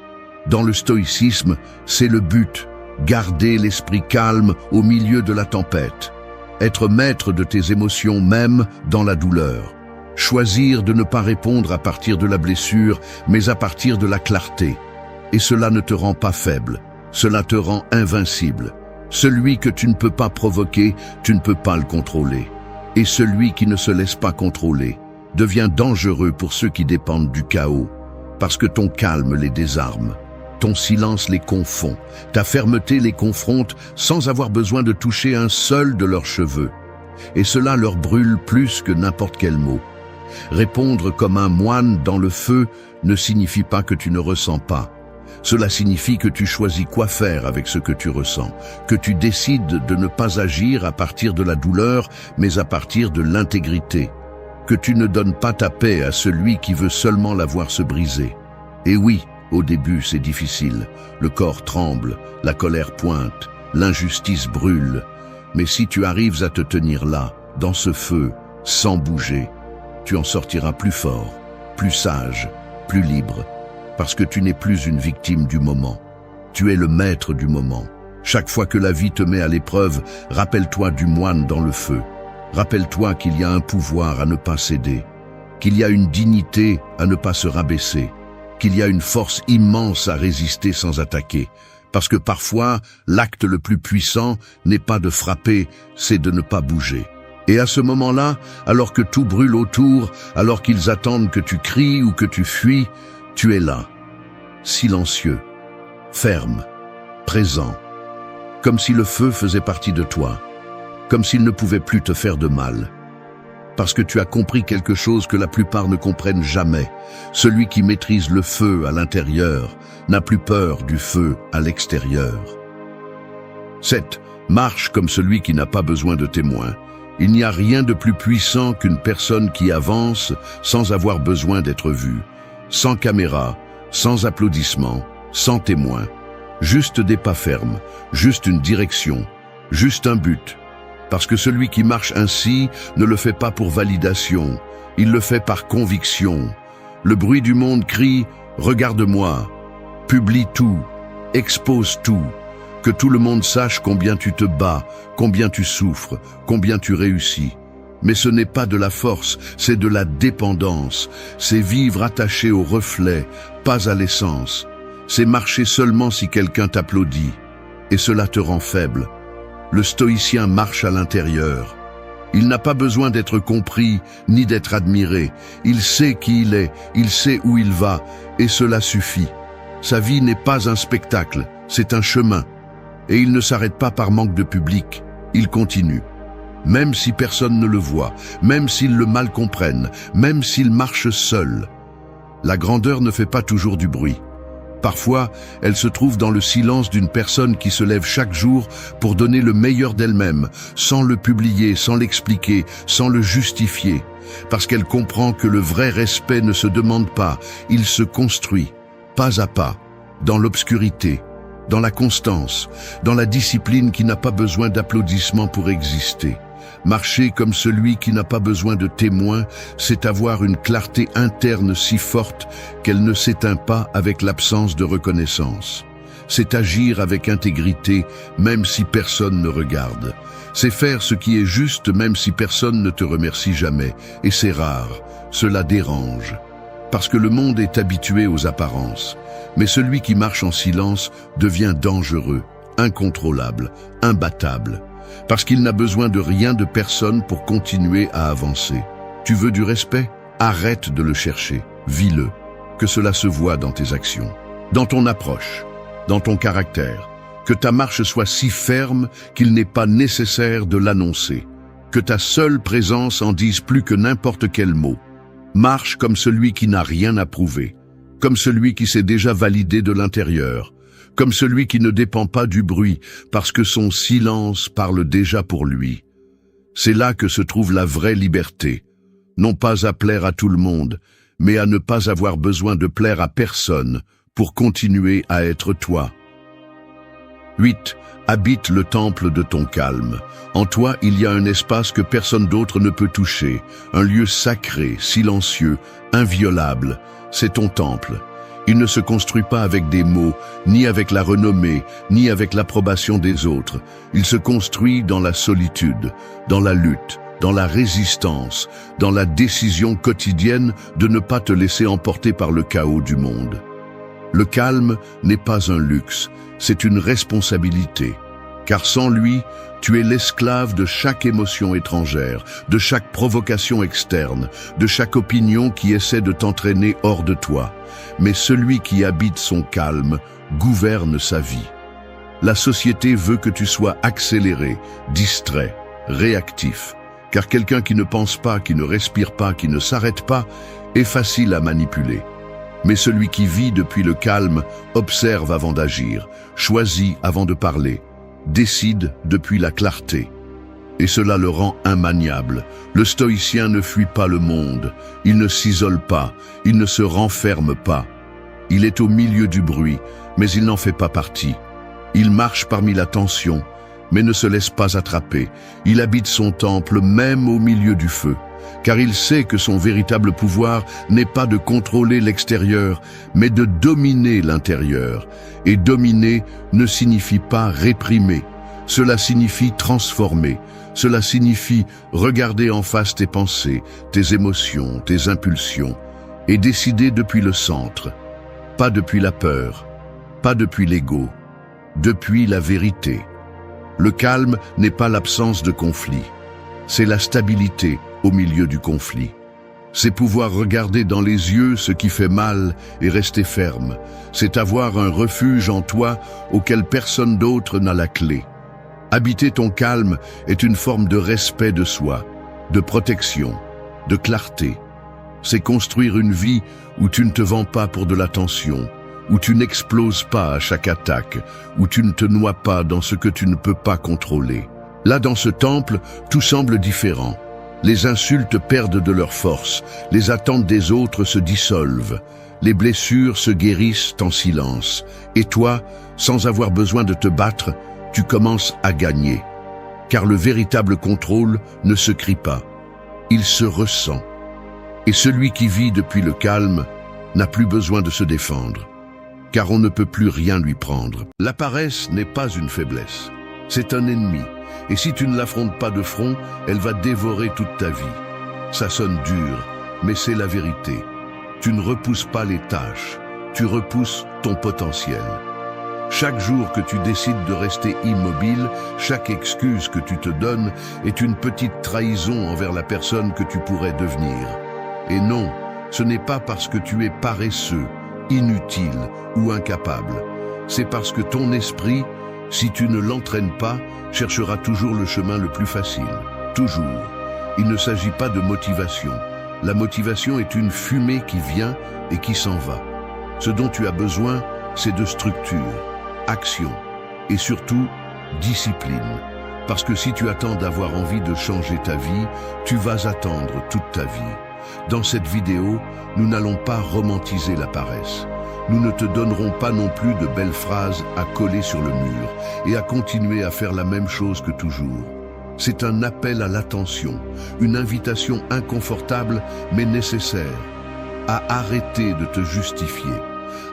Dans le stoïcisme, c'est le but, garder l'esprit calme au milieu de la tempête. Être maître de tes émotions même dans la douleur. Choisir de ne pas répondre à partir de la blessure, mais à partir de la clarté. Et cela ne te rend pas faible, cela te rend invincible. Celui que tu ne peux pas provoquer, tu ne peux pas le contrôler. Et celui qui ne se laisse pas contrôler devient dangereux pour ceux qui dépendent du chaos, parce que ton calme les désarme, ton silence les confond, ta fermeté les confronte sans avoir besoin de toucher un seul de leurs cheveux. Et cela leur brûle plus que n'importe quel mot. Répondre comme un moine dans le feu ne signifie pas que tu ne ressens pas. Cela signifie que tu choisis quoi faire avec ce que tu ressens, que tu décides de ne pas agir à partir de la douleur, mais à partir de l'intégrité, que tu ne donnes pas ta paix à celui qui veut seulement la voir se briser. Et oui, au début c'est difficile, le corps tremble, la colère pointe, l'injustice brûle, mais si tu arrives à te tenir là, dans ce feu, sans bouger, tu en sortiras plus fort, plus sage, plus libre, parce que tu n'es plus une victime du moment. Tu es le maître du moment. Chaque fois que la vie te met à l'épreuve, rappelle-toi du moine dans le feu. Rappelle-toi qu'il y a un pouvoir à ne pas céder, qu'il y a une dignité à ne pas se rabaisser, qu'il y a une force immense à résister sans attaquer. Parce que parfois, l'acte le plus puissant n'est pas de frapper, c'est de ne pas bouger. Et à ce moment-là, alors que tout brûle autour, alors qu'ils attendent que tu cries ou que tu fuis, tu es là, silencieux, ferme, présent, comme si le feu faisait partie de toi, comme s'il ne pouvait plus te faire de mal. Parce que tu as compris quelque chose que la plupart ne comprennent jamais. Celui qui maîtrise le feu à l'intérieur n'a plus peur du feu à l'extérieur. 7. Marche comme celui qui n'a pas besoin de témoins. Il n'y a rien de plus puissant qu'une personne qui avance sans avoir besoin d'être vue, sans caméra, sans applaudissements, sans témoins. Juste des pas fermes, juste une direction, juste un but. Parce que celui qui marche ainsi ne le fait pas pour validation, il le fait par conviction. Le bruit du monde crie « Regarde-moi », publie tout, expose tout, que tout le monde sache combien tu te bats, combien tu souffres, combien tu réussis. Mais ce n'est pas de la force, c'est de la dépendance, c'est vivre attaché au reflet, pas à l'essence. C'est marcher seulement si quelqu'un t'applaudit, et cela te rend faible. Le stoïcien marche à l'intérieur. Il n'a pas besoin d'être compris, ni d'être admiré. Il sait qui il est, il sait où il va, et cela suffit. Sa vie n'est pas un spectacle, c'est un chemin. Et il ne s'arrête pas par manque de public, il continue. Même si personne ne le voit, même s'il le mal comprenne, même s'il marche seul. La grandeur ne fait pas toujours du bruit. Parfois, elle se trouve dans le silence d'une personne qui se lève chaque jour pour donner le meilleur d'elle-même, sans le publier, sans l'expliquer, sans le justifier. Parce qu'elle comprend que le vrai respect ne se demande pas, il se construit, pas à pas, dans l'obscurité, dans la constance, dans la discipline qui n'a pas besoin d'applaudissements pour exister. Marcher comme celui qui n'a pas besoin de témoins, c'est avoir une clarté interne si forte qu'elle ne s'éteint pas avec l'absence de reconnaissance. C'est agir avec intégrité même si personne ne regarde. C'est faire ce qui est juste même si personne ne te remercie jamais. Et c'est rare, cela dérange. Parce que le monde est habitué aux apparences. Mais celui qui marche en silence devient dangereux, incontrôlable, imbattable. Parce qu'il n'a besoin de rien de personne pour continuer à avancer. Tu veux du respect? Arrête de le chercher, vis-le. Que cela se voit dans tes actions, dans ton approche, dans ton caractère. Que ta marche soit si ferme qu'il n'est pas nécessaire de l'annoncer. Que ta seule présence en dise plus que n'importe quel mot. Marche comme celui qui n'a rien à prouver, comme celui qui s'est déjà validé de l'intérieur, comme celui qui ne dépend pas du bruit, parce que son silence parle déjà pour lui. C'est là que se trouve la vraie liberté, non pas à plaire à tout le monde, mais à ne pas avoir besoin de plaire à personne pour continuer à être toi. 8. Habite le temple de ton calme. En toi, il y a un espace que personne d'autre ne peut toucher, un lieu sacré, silencieux, inviolable. C'est ton temple. Il ne se construit pas avec des mots, ni avec la renommée, ni avec l'approbation des autres. Il se construit dans la solitude, dans la lutte, dans la résistance, dans la décision quotidienne de ne pas te laisser emporter par le chaos du monde. Le calme n'est pas un luxe, c'est une responsabilité. Car sans lui, tu es l'esclave de chaque émotion étrangère, de chaque provocation externe, de chaque opinion qui essaie de t'entraîner hors de toi. Mais celui qui habite son calme gouverne sa vie. La société veut que tu sois accéléré, distrait, réactif. Car quelqu'un qui ne pense pas, qui ne respire pas, qui ne s'arrête pas, est facile à manipuler. Mais celui qui vit depuis le calme observe avant d'agir, choisit avant de parler, décide depuis la clarté. Et cela le rend immaniable. Le stoïcien ne fuit pas le monde, il ne s'isole pas, il ne se renferme pas. Il est au milieu du bruit, mais il n'en fait pas partie. Il marche parmi la tension, mais ne se laisse pas attraper. Il habite son temple même au milieu du feu, car il sait que son véritable pouvoir n'est pas de contrôler l'extérieur, mais de dominer l'intérieur. Et dominer ne signifie pas réprimer, cela signifie transformer, cela signifie regarder en face tes pensées, tes émotions, tes impulsions, et décider depuis le centre, pas depuis la peur, pas depuis l'ego, depuis la vérité. Le calme n'est pas l'absence de conflit, c'est la stabilité au milieu du conflit. C'est pouvoir regarder dans les yeux ce qui fait mal et rester ferme. C'est avoir un refuge en toi auquel personne d'autre n'a la clé. Habiter ton calme est une forme de respect de soi, de protection, de clarté. C'est construire une vie où tu ne te vends pas pour de l'attention, où tu n'exploses pas à chaque attaque, où tu ne te noies pas dans ce que tu ne peux pas contrôler. Là, dans ce temple, tout semble différent. Les insultes perdent de leur force, les attentes des autres se dissolvent, les blessures se guérissent en silence. Et toi, sans avoir besoin de te battre, tu commences à gagner. Car le véritable contrôle ne se crie pas, il se ressent. Et celui qui vit depuis le calme n'a plus besoin de se défendre, car on ne peut plus rien lui prendre. La paresse n'est pas une faiblesse, c'est un ennemi. Et si tu ne l'affrontes pas de front, elle va dévorer toute ta vie. Ça sonne dur, mais c'est la vérité. Tu ne repousses pas les tâches, tu repousses ton potentiel. Chaque jour que tu décides de rester immobile, chaque excuse que tu te donnes est une petite trahison envers la personne que tu pourrais devenir. Et non, ce n'est pas parce que tu es paresseux, inutile ou incapable. C'est parce que ton esprit, si tu ne l'entraînes pas, cherchera toujours le chemin le plus facile. Toujours. Il ne s'agit pas de motivation. La motivation est une fumée qui vient et qui s'en va. Ce dont tu as besoin, c'est de structure, action et surtout discipline. Parce que si tu attends d'avoir envie de changer ta vie, tu vas attendre toute ta vie. Dans cette vidéo, nous n'allons pas romantiser la paresse. Nous ne te donnerons pas non plus de belles phrases à coller sur le mur et à continuer à faire la même chose que toujours. C'est un appel à l'attention, une invitation inconfortable mais nécessaire, à arrêter de te justifier,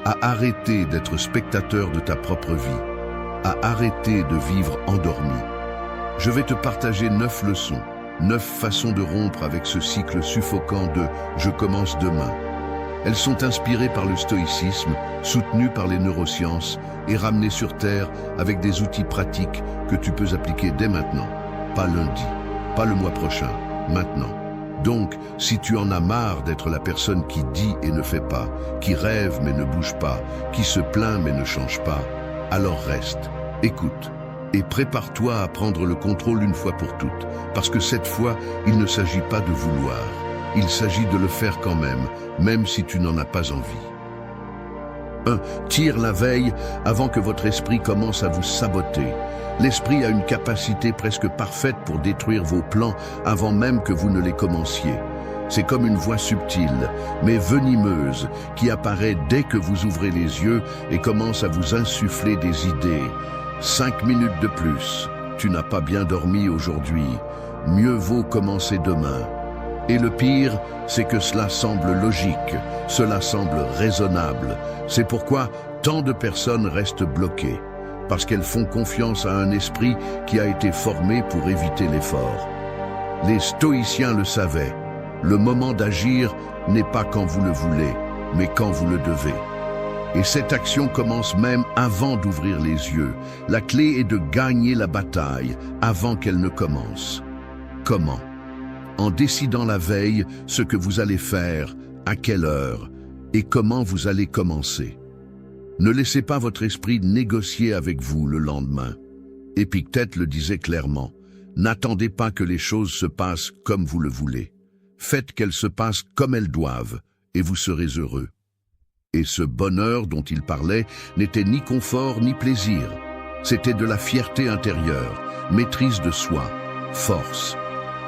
à arrêter d'être spectateur de ta propre vie, à arrêter de vivre endormi. Je vais te partager 9 leçons, 9 façons de rompre avec ce cycle suffocant de « je commence demain ». Elles sont inspirées par le stoïcisme, soutenues par les neurosciences et ramenées sur Terre avec des outils pratiques que tu peux appliquer dès maintenant. Pas lundi, pas le mois prochain, maintenant. Donc, si tu en as marre d'être la personne qui dit et ne fait pas, qui rêve mais ne bouge pas, qui se plaint mais ne change pas, alors reste, écoute et prépare-toi à prendre le contrôle une fois pour toutes, parce que cette fois, il ne s'agit pas de vouloir. Il s'agit de le faire quand même si tu n'en as pas envie. 1. Tire la veille avant que votre esprit commence à vous saboter. L'esprit a une capacité presque parfaite pour détruire vos plans avant même que vous ne les commenciez. C'est comme une voix subtile, mais venimeuse, qui apparaît dès que vous ouvrez les yeux et commence à vous insuffler des idées. 5 minutes de plus. Tu n'as pas bien dormi aujourd'hui. Mieux vaut commencer demain. Et le pire, c'est que cela semble logique, cela semble raisonnable. C'est pourquoi tant de personnes restent bloquées, parce qu'elles font confiance à un esprit qui a été formé pour éviter l'effort. Les stoïciens le savaient, le moment d'agir n'est pas quand vous le voulez, mais quand vous le devez. Et cette action commence même avant d'ouvrir les yeux. La clé est de gagner la bataille avant qu'elle ne commence. Comment ? En décidant la veille ce que vous allez faire, à quelle heure et comment vous allez commencer. Ne laissez pas votre esprit négocier avec vous le lendemain. Épictète le disait clairement, n'attendez pas que les choses se passent comme vous le voulez. Faites qu'elles se passent comme elles doivent et vous serez heureux. Et ce bonheur dont il parlait n'était ni confort ni plaisir. C'était de la fierté intérieure, maîtrise de soi, force.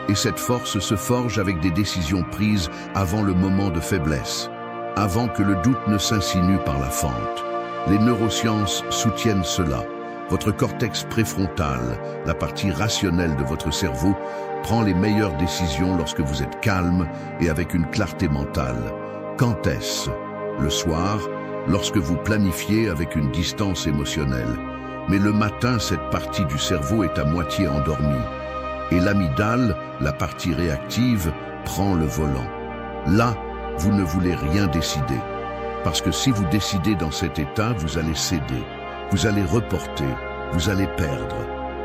Et cette force se forge avec des décisions prises avant le moment de faiblesse, avant que le doute ne s'insinue par la fente. Les neurosciences soutiennent cela. Votre cortex préfrontal, la partie rationnelle de votre cerveau, prend les meilleures décisions lorsque vous êtes calme et avec une clarté mentale. Quand est-ce? Le soir, lorsque vous planifiez avec une distance émotionnelle. Mais le matin, cette partie du cerveau est à moitié endormie. Et l'amygdale, la partie réactive, prend le volant. Là, vous ne voulez rien décider. Parce que si vous décidez dans cet état, vous allez céder. Vous allez reporter, vous allez perdre.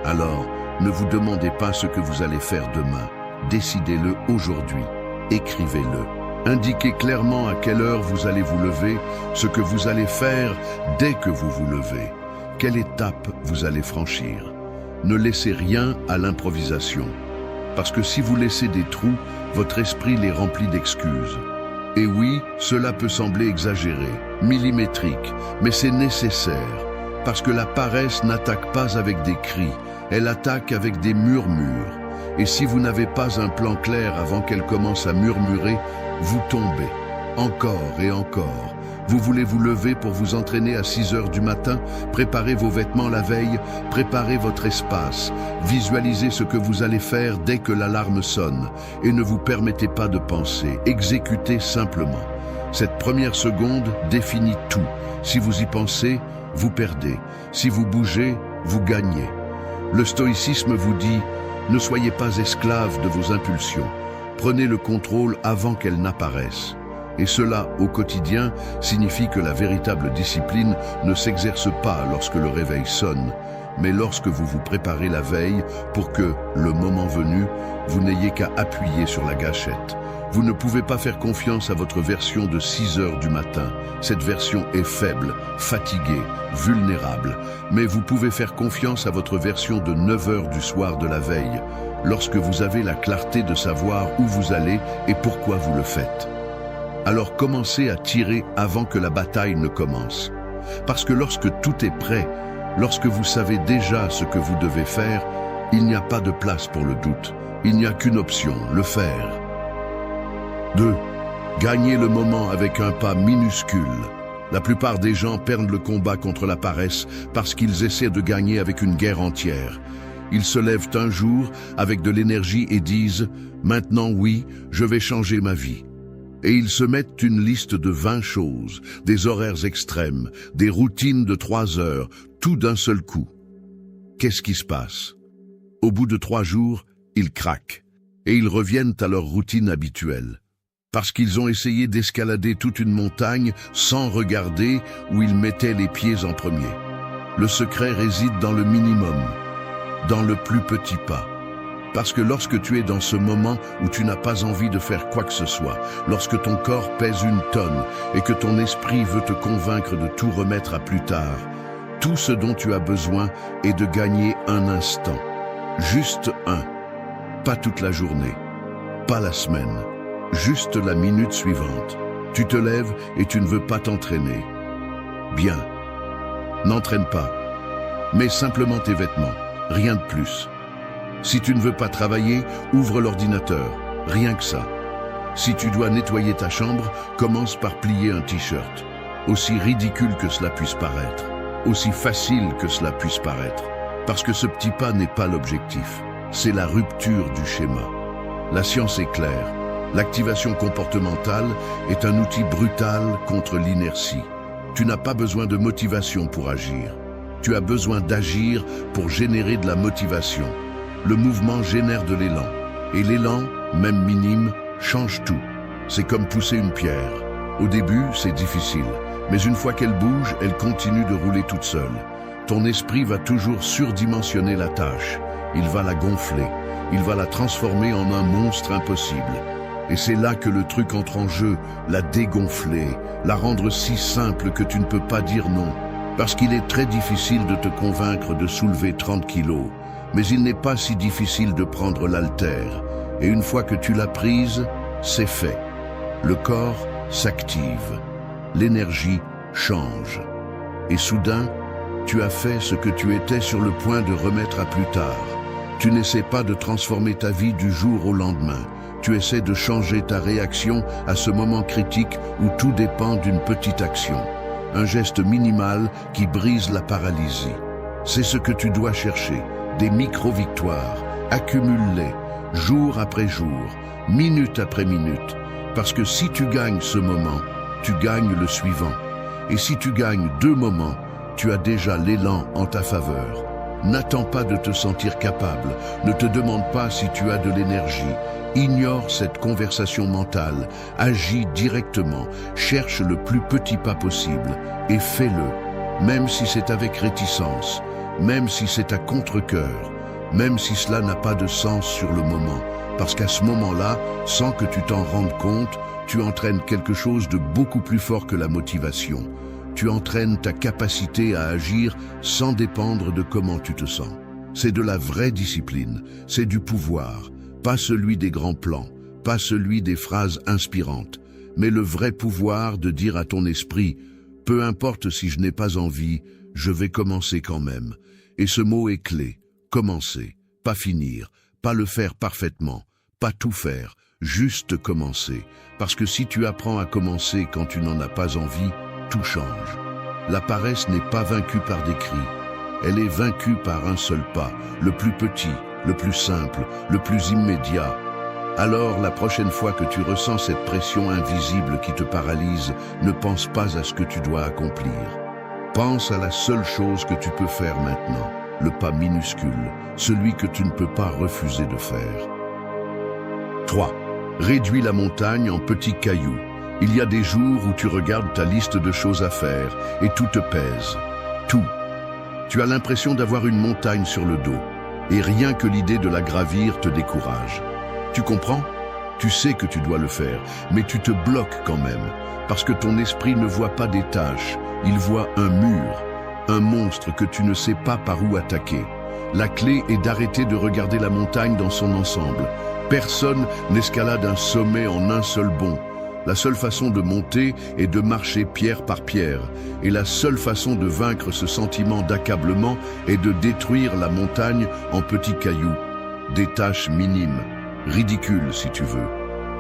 Alors, ne vous demandez pas ce que vous allez faire demain. Décidez-le aujourd'hui. Écrivez-le. Indiquez clairement à quelle heure vous allez vous lever, ce que vous allez faire dès que vous vous levez. Quelle étape vous allez franchir. Ne laissez rien à l'improvisation. Parce que si vous laissez des trous, votre esprit les remplit d'excuses. Et oui, cela peut sembler exagéré, millimétrique, mais c'est nécessaire. Parce que la paresse n'attaque pas avec des cris, elle attaque avec des murmures. Et si vous n'avez pas un plan clair avant qu'elle commence à murmurer, vous tombez. Encore et encore. Vous voulez vous lever pour vous entraîner à 6 heures du matin, préparer vos vêtements la veille, préparer votre espace, visualisez ce que vous allez faire dès que l'alarme sonne et ne vous permettez pas de penser, exécutez simplement. Cette première seconde définit tout. Si vous y pensez, vous perdez. Si vous bougez, vous gagnez. Le stoïcisme vous dit, ne soyez pas esclave de vos impulsions. Prenez le contrôle avant qu'elles n'apparaissent. Et cela, au quotidien, signifie que la véritable discipline ne s'exerce pas lorsque le réveil sonne, mais lorsque vous vous préparez la veille pour que, le moment venu, vous n'ayez qu'à appuyer sur la gâchette. Vous ne pouvez pas faire confiance à votre version de 6 heures du matin. Cette version est faible, fatiguée, vulnérable. Mais vous pouvez faire confiance à votre version de 9 heures du soir de la veille, lorsque vous avez la clarté de savoir où vous allez et pourquoi vous le faites. Alors commencez à tirer avant que la bataille ne commence. Parce que lorsque tout est prêt, lorsque vous savez déjà ce que vous devez faire, il n'y a pas de place pour le doute. Il n'y a qu'une option, le faire. 2. Gagnez le moment avec un pas minuscule. La plupart des gens perdent le combat contre la paresse parce qu'ils essaient de gagner avec une guerre entière. Ils se lèvent un jour avec de l'énergie et disent « Maintenant oui, je vais changer ma vie ». Et ils se mettent une liste de 20 choses, des horaires extrêmes, des routines de 3 heures, tout d'un seul coup. Qu'est-ce qui se passe? Au bout de 3 jours, ils craquent et ils reviennent à leur routine habituelle. Parce qu'ils ont essayé d'escalader toute une montagne sans regarder où ils mettaient les pieds en premier. Le secret réside dans le minimum, dans le plus petit pas. Parce que lorsque tu es dans ce moment où tu n'as pas envie de faire quoi que ce soit, lorsque ton corps pèse 1 tonne et que ton esprit veut te convaincre de tout remettre à plus tard, tout ce dont tu as besoin est de gagner un instant. Juste un. Pas toute la journée, pas la semaine, juste la minute suivante. Tu te lèves et tu ne veux pas t'entraîner. Bien. N'entraîne pas. Mets simplement tes vêtements, rien de plus. Si tu ne veux pas travailler, ouvre l'ordinateur, rien que ça. Si tu dois nettoyer ta chambre, commence par plier un t-shirt. Aussi ridicule que cela puisse paraître, aussi facile que cela puisse paraître, parce que ce petit pas n'est pas l'objectif, c'est la rupture du schéma. La science est claire, l'activation comportementale est un outil brutal contre l'inertie. Tu n'as pas besoin de motivation pour agir. Tu as besoin d'agir pour générer de la motivation. Le mouvement génère de l'élan. Et l'élan, même minime, change tout. C'est comme pousser une pierre. Au début, c'est difficile. Mais une fois qu'elle bouge, elle continue de rouler toute seule. Ton esprit va toujours surdimensionner la tâche. Il va la gonfler. Il va la transformer en un monstre impossible. Et c'est là que le truc entre en jeu, la dégonfler, la rendre si simple que tu ne peux pas dire non. Parce qu'il est très difficile de te convaincre de soulever 30 kilos. Mais il n'est pas si difficile de prendre l'haltère. Et une fois que tu l'as prise, c'est fait. Le corps s'active. L'énergie change. Et soudain, tu as fait ce que tu étais sur le point de remettre à plus tard. Tu n'essaies pas de transformer ta vie du jour au lendemain. Tu essaies de changer ta réaction à ce moment critique où tout dépend d'une petite action. Un geste minimal qui brise la paralysie. C'est ce que tu dois chercher, des micro-victoires. Accumule-les, jour après jour, minute après minute. Parce que si tu gagnes ce moment, tu gagnes le suivant. Et si tu gagnes 2 moments, tu as déjà l'élan en ta faveur. N'attends pas de te sentir capable, ne te demande pas si tu as de l'énergie. Ignore cette conversation mentale, agis directement, cherche le plus petit pas possible et fais-le, même si c'est avec réticence, même si c'est à contre-cœur, même si cela n'a pas de sens sur le moment, parce qu'à ce moment-là, sans que tu t'en rendes compte, tu entraînes quelque chose de beaucoup plus fort que la motivation. Tu entraînes ta capacité à agir sans dépendre de comment tu te sens. C'est de la vraie discipline, c'est du pouvoir, pas celui des grands plans, pas celui des phrases inspirantes, mais le vrai pouvoir de dire à ton esprit « Peu importe si je n'ai pas envie, je vais commencer quand même ». Et ce mot est clé, commencer, pas finir, pas le faire parfaitement, pas tout faire, juste commencer. Parce que si tu apprends à commencer quand tu n'en as pas envie, tout change. La paresse n'est pas vaincue par des cris. Elle est vaincue par un seul pas, le plus petit, le plus simple, le plus immédiat. Alors, la prochaine fois que tu ressens cette pression invisible qui te paralyse, ne pense pas à ce que tu dois accomplir. Pense à la seule chose que tu peux faire maintenant, le pas minuscule, celui que tu ne peux pas refuser de faire. 3. Réduis la montagne en petits cailloux. Il y a des jours où tu regardes ta liste de choses à faire et tout te pèse. Tout. Tu as l'impression d'avoir une montagne sur le dos et rien que l'idée de la gravir te décourage. Tu comprends? Tu sais que tu dois le faire, mais tu te bloques quand même parce que ton esprit ne voit pas des tâches, il voit un mur, un monstre que tu ne sais pas par où attaquer. La clé est d'arrêter de regarder la montagne dans son ensemble. Personne n'escalade un sommet en un seul bond. La seule façon de monter est de marcher pierre par pierre. Et la seule façon de vaincre ce sentiment d'accablement est de détruire la montagne en petits cailloux. Des tâches minimes, ridicules si tu veux,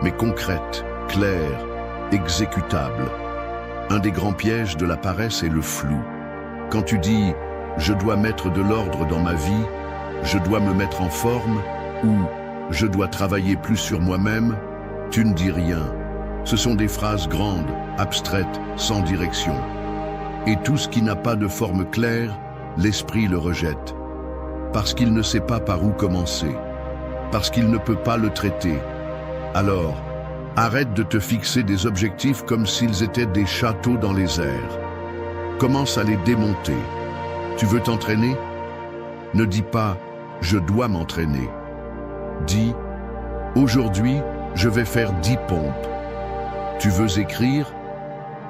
mais concrètes, claires, exécutables. Un des grands pièges de la paresse est le flou. Quand tu dis « je dois mettre de l'ordre dans ma vie »,« je dois me mettre en forme » ou « je dois travailler plus sur moi-même », tu ne dis rien. Ce sont des phrases grandes, abstraites, sans direction. Et tout ce qui n'a pas de forme claire, l'esprit le rejette. Parce qu'il ne sait pas par où commencer. Parce qu'il ne peut pas le traiter. Alors, arrête de te fixer des objectifs comme s'ils étaient des châteaux dans les airs. Commence à les démonter. Tu veux t'entraîner? Ne dis pas « je dois m'entraîner ». Dis « aujourd'hui, je vais faire 10 pompes ». Tu veux écrire?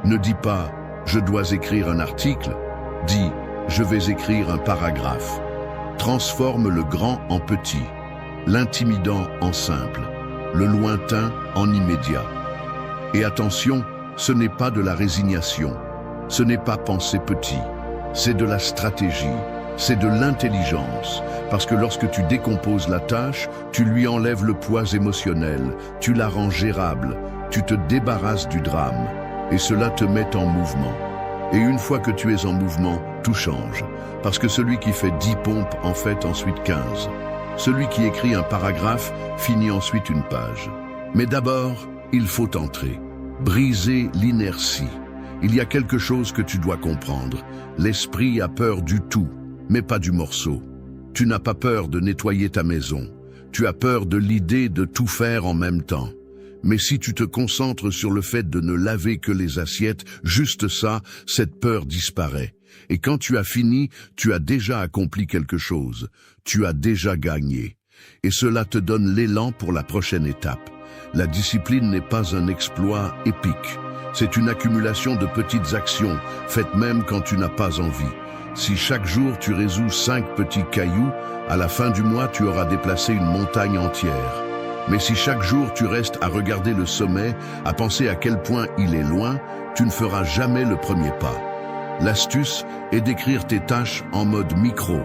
Ne dis pas « je dois écrire un article », dis « je vais écrire un paragraphe ». Transforme le grand en petit, l'intimidant en simple, le lointain en immédiat. Et attention, ce n'est pas de la résignation, ce n'est pas penser petit, c'est de la stratégie, c'est de l'intelligence, parce que lorsque tu décomposes la tâche, tu lui enlèves le poids émotionnel, tu la rends gérable, tu te débarrasses du drame, et cela te met en mouvement. Et une fois que tu es en mouvement, tout change, parce que celui qui fait 10 pompes en fait ensuite 15. Celui qui écrit un paragraphe finit ensuite une page. Mais d'abord, il faut entrer, briser l'inertie. Il y a quelque chose que tu dois comprendre. L'esprit a peur du tout, mais pas du morceau. Tu n'as pas peur de nettoyer ta maison. Tu as peur de l'idée de tout faire en même temps. Mais si tu te concentres sur le fait de ne laver que les assiettes, juste ça, cette peur disparaît. Et quand tu as fini, tu as déjà accompli quelque chose. Tu as déjà gagné. Et cela te donne l'élan pour la prochaine étape. La discipline n'est pas un exploit épique. C'est une accumulation de petites actions, faites même quand tu n'as pas envie. Si chaque jour tu résous 5 petits cailloux, à la fin du mois tu auras déplacé une montagne entière. Mais si chaque jour tu restes à regarder le sommet, à penser à quel point il est loin, tu ne feras jamais le premier pas. L'astuce est d'écrire tes tâches en mode micro,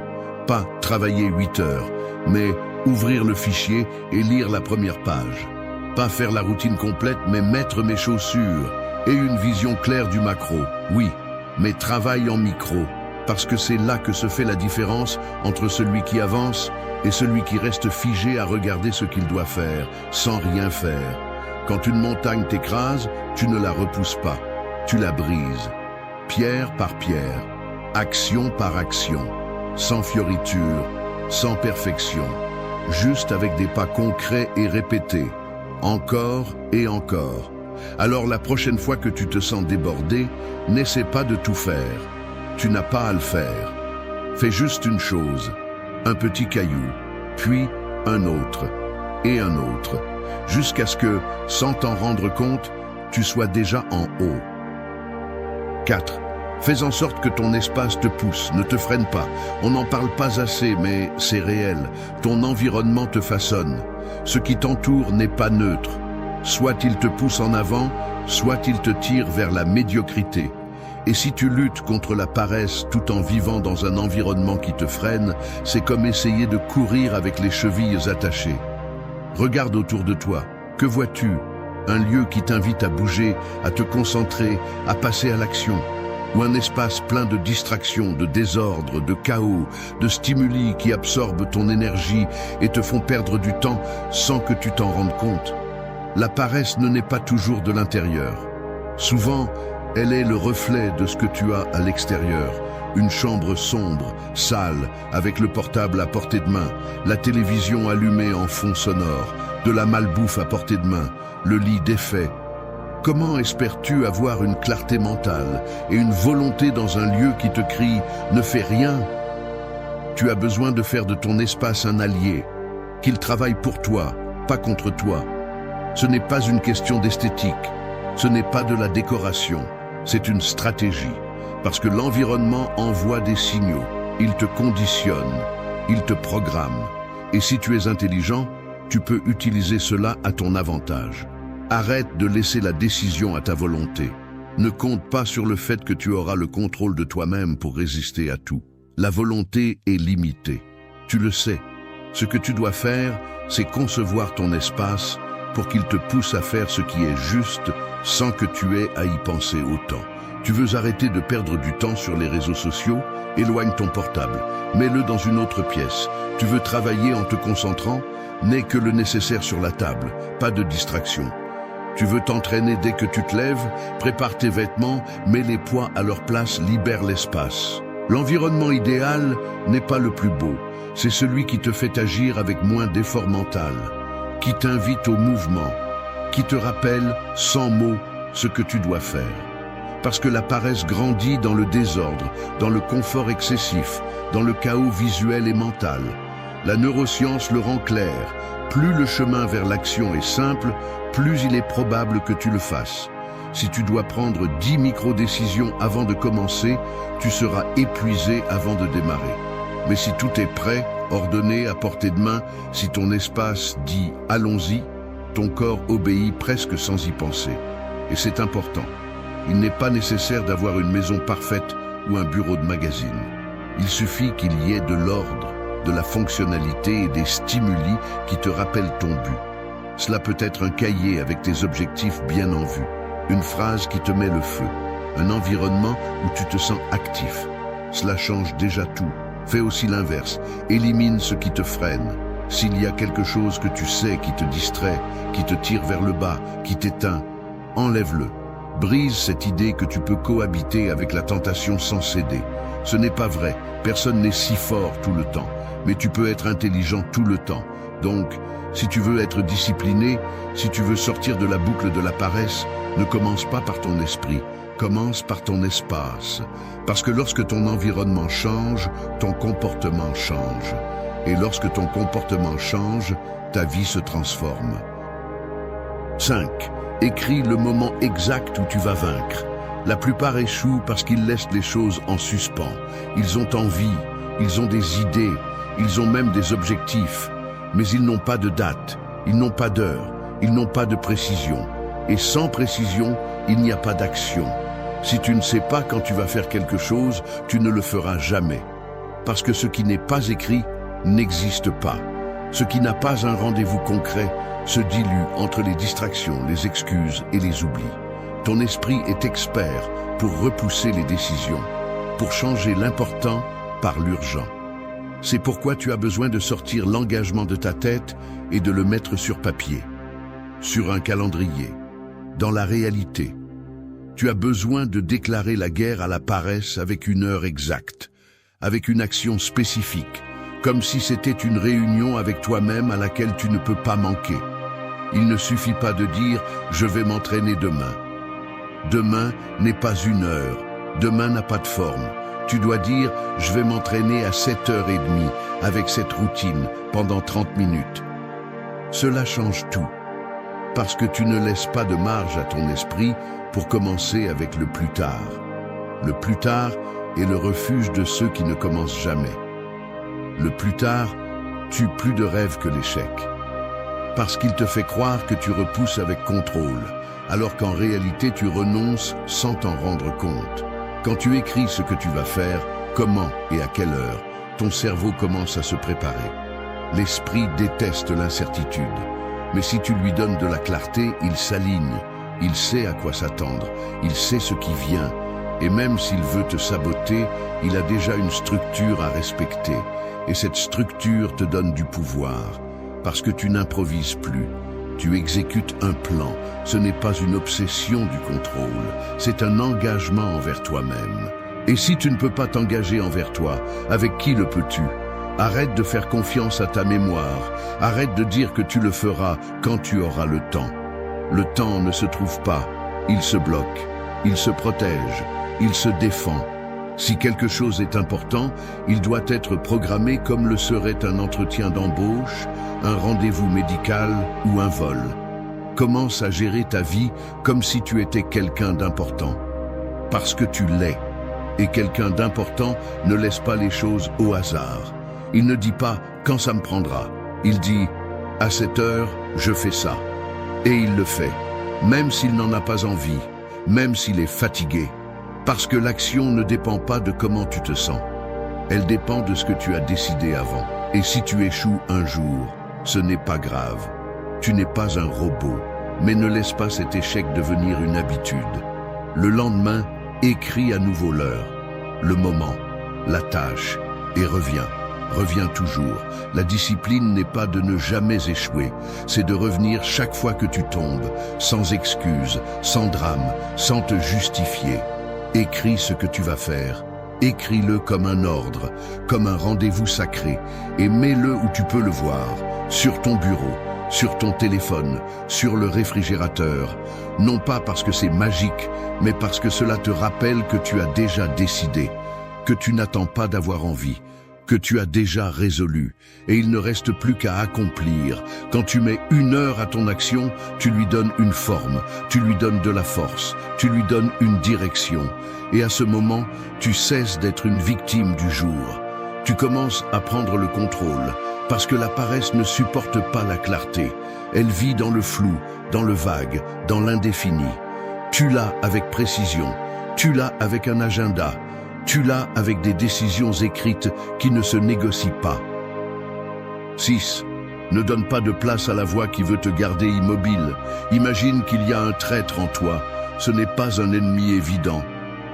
pas travailler 8 heures, mais ouvrir le fichier et lire la première page. Pas faire la routine complète, mais mettre mes chaussures et une vision claire du macro. Oui, mais travaille en micro. parce que c'est là que se fait la différence entre celui qui avance et celui qui reste figé à regarder ce qu'il doit faire, sans rien faire. Quand une montagne t'écrase, tu ne la repousses pas, tu la brises, pierre par pierre, action par action, sans fioriture, sans perfection, juste avec des pas concrets et répétés, encore et encore. Alors la prochaine fois que tu te sens débordé, n'essaie pas de tout faire. Tu n'as pas à le faire. Fais juste une chose, un petit caillou, puis un autre, et un autre, jusqu'à ce que, sans t'en rendre compte, tu sois déjà en haut. 4. Fais en sorte que ton espace te pousse, ne te freine pas. On n'en parle pas assez, mais c'est réel. Ton environnement te façonne. Ce qui t'entoure n'est pas neutre. Soit il te pousse en avant, soit il te tire vers la médiocrité. Et si tu luttes contre la paresse tout en vivant dans un environnement qui te freine, c'est comme essayer de courir avec les chevilles attachées. Regarde autour de toi. Que vois-tu? Un lieu qui t'invite à bouger, à te concentrer, à passer à l'action. Ou un espace plein de distractions, de désordre, de chaos, de stimuli qui absorbent ton énergie et te font perdre du temps sans que tu t'en rendes compte. La paresse ne naît pas toujours de l'intérieur. Souvent, elle est le reflet de ce que tu as à l'extérieur. Une chambre sombre, sale, avec le portable à portée de main, la télévision allumée en fond sonore, de la malbouffe à portée de main, le lit défait. Comment espères-tu avoir une clarté mentale et une volonté dans un lieu qui te crie « ne fais rien » ? Tu as besoin de faire de ton espace un allié, qu'il travaille pour toi, pas contre toi. Ce n'est pas une question d'esthétique, ce n'est pas de la décoration, c'est une stratégie. Parce que l'environnement envoie des signaux, il te conditionne, il te programme. Et si tu es intelligent, tu peux utiliser cela à ton avantage. Arrête de laisser la décision à ta volonté. Ne compte pas sur le fait que tu auras le contrôle de toi-même pour résister à tout. La volonté est limitée. Tu le sais. Ce que tu dois faire, c'est concevoir ton espace pour qu'il te pousse à faire ce qui est juste sans que tu aies à y penser autant. Tu veux arrêter de perdre du temps sur les réseaux sociaux? Éloigne ton portable. Mets-le dans une autre pièce. Tu veux travailler en te concentrant? N'aie que le nécessaire sur la table. Pas de distraction. Tu veux t'entraîner dès que tu te lèves? Prépare tes vêtements, mets les poids à leur place, libère l'espace. L'environnement idéal n'est pas le plus beau. C'est celui qui te fait agir avec moins d'effort mental, qui t'invite au mouvement, qui te rappelle sans mots ce que tu dois faire. Parce que la paresse grandit dans le désordre, dans le confort excessif, dans le chaos visuel et mental. La neuroscience le rend clair. Plus le chemin vers l'action est simple, plus il est probable que tu le fasses. Si tu dois prendre 10 micro-décisions avant de commencer, tu seras épuisé avant de démarrer. Mais si tout est prêt, ordonné, à portée de main, si ton espace dit « allons-y », ton corps obéit presque sans y penser. Et c'est important. Il n'est pas nécessaire d'avoir une maison parfaite ou un bureau de magazine. Il suffit qu'il y ait de l'ordre, de la fonctionnalité et des stimuli qui te rappellent ton but. Cela peut être un cahier avec tes objectifs bien en vue, une phrase qui te met le feu, un environnement où tu te sens actif. Cela change déjà tout. Fais aussi l'inverse, élimine ce qui te freine. S'il y a quelque chose que tu sais qui te distrait, qui te tire vers le bas, qui t'éteint, enlève-le. Brise cette idée que tu peux cohabiter avec la tentation sans céder. Ce n'est pas vrai, personne n'est si fort tout le temps, mais tu peux être intelligent tout le temps. Donc, si tu veux être discipliné, si tu veux sortir de la boucle de la paresse, ne commence pas par ton esprit, commence par ton espace. Parce que lorsque ton environnement change, ton comportement change. Et lorsque ton comportement change, ta vie se transforme. 5. Écris le moment exact où tu vas vaincre. La plupart échouent parce qu'ils laissent les choses en suspens. Ils ont envie, ils ont des idées, ils ont même des objectifs. Mais ils n'ont pas de date, ils n'ont pas d'heure, ils n'ont pas de précision. Et sans précision, il n'y a pas d'action. Si tu ne sais pas quand tu vas faire quelque chose, tu ne le feras jamais. Parce que ce qui n'est pas écrit n'existe pas. Ce qui n'a pas un rendez-vous concret se dilue entre les distractions, les excuses et les oublis. Ton esprit est expert pour repousser les décisions. pour changer l'important par l'urgent. C'est pourquoi tu as besoin de sortir l'engagement de ta tête et de le mettre sur papier, sur un calendrier, dans la réalité. Tu as besoin de déclarer la guerre à la paresse avec une heure exacte, avec une action spécifique, comme si c'était une réunion avec toi-même à laquelle tu ne peux pas manquer. Il ne suffit pas de dire « je vais m'entraîner demain ». Demain n'est pas une heure, demain n'a pas de forme. Tu dois dire « je vais m'entraîner à 7h30 avec cette routine pendant 30 minutes ». Cela change tout, parce que tu ne laisses pas de marge à ton esprit pour commencer avec le plus tard. Le plus tard est le refuge de ceux qui ne commencent jamais. Le plus tard tue plus de rêves que l'échec, parce qu'il te fait croire que tu repousses avec contrôle, alors qu'en réalité tu renonces sans t'en rendre compte. Quand tu écris ce que tu vas faire, comment et à quelle heure, ton cerveau commence à se préparer. L'esprit déteste l'incertitude, mais si tu lui donnes de la clarté, il s'aligne, il sait à quoi s'attendre, il sait ce qui vient, et même s'il veut te saboter, il a déjà une structure à respecter, et cette structure te donne du pouvoir, parce que tu n'improvises plus. Tu exécutes un plan, ce n'est pas une obsession du contrôle, c'est un engagement envers toi-même. Et si tu ne peux pas t'engager envers toi, avec qui le peux-tu? Arrête de faire confiance à ta mémoire, arrête de dire que tu le feras quand tu auras le temps. Le temps ne se trouve pas, il se bloque, il se protège, il se défend. Si quelque chose est important, il doit être programmé comme le serait un entretien d'embauche, un rendez-vous médical ou un vol. Commence à gérer ta vie comme si tu étais quelqu'un d'important. Parce que tu l'es. Et quelqu'un d'important ne laisse pas les choses au hasard. Il ne dit pas « quand ça me prendra ». Il dit « à cette heure, je fais ça ». Et il le fait, même s'il n'en a pas envie, même s'il est fatigué. Parce que l'action ne dépend pas de comment tu te sens. Elle dépend de ce que tu as décidé avant. Et si tu échoues un jour, ce n'est pas grave. Tu n'es pas un robot, mais ne laisse pas cet échec devenir une habitude. Le lendemain, écris à nouveau l'heure, le moment, la tâche, et reviens. Reviens toujours. La discipline n'est pas de ne jamais échouer, c'est de revenir chaque fois que tu tombes, sans excuse, sans drame, sans te justifier. Écris ce que tu vas faire. Écris-le comme un ordre, comme un rendez-vous sacré, et mets-le où tu peux le voir, sur ton bureau, sur ton téléphone, sur le réfrigérateur, non pas parce que c'est magique, mais parce que cela te rappelle que tu as déjà décidé, que tu n'attends pas d'avoir envie, que tu as déjà résolu, et il ne reste plus qu'à accomplir. Quand tu mets 1 heure à ton action, tu lui donnes une forme, tu lui donnes de la force, tu lui donnes une direction, et à ce moment, tu cesses d'être une victime du jour. Tu commences à prendre le contrôle, parce que la paresse ne supporte pas la clarté. Elle vit dans le flou, dans le vague, dans l'indéfini. Tu l'as avec précision, tu l'as avec un agenda, tu l'as avec des décisions écrites qui ne se négocient pas. 6. Ne donne pas de place à la voix qui veut te garder immobile. Imagine qu'il y a un traître en toi. Ce n'est pas un ennemi évident.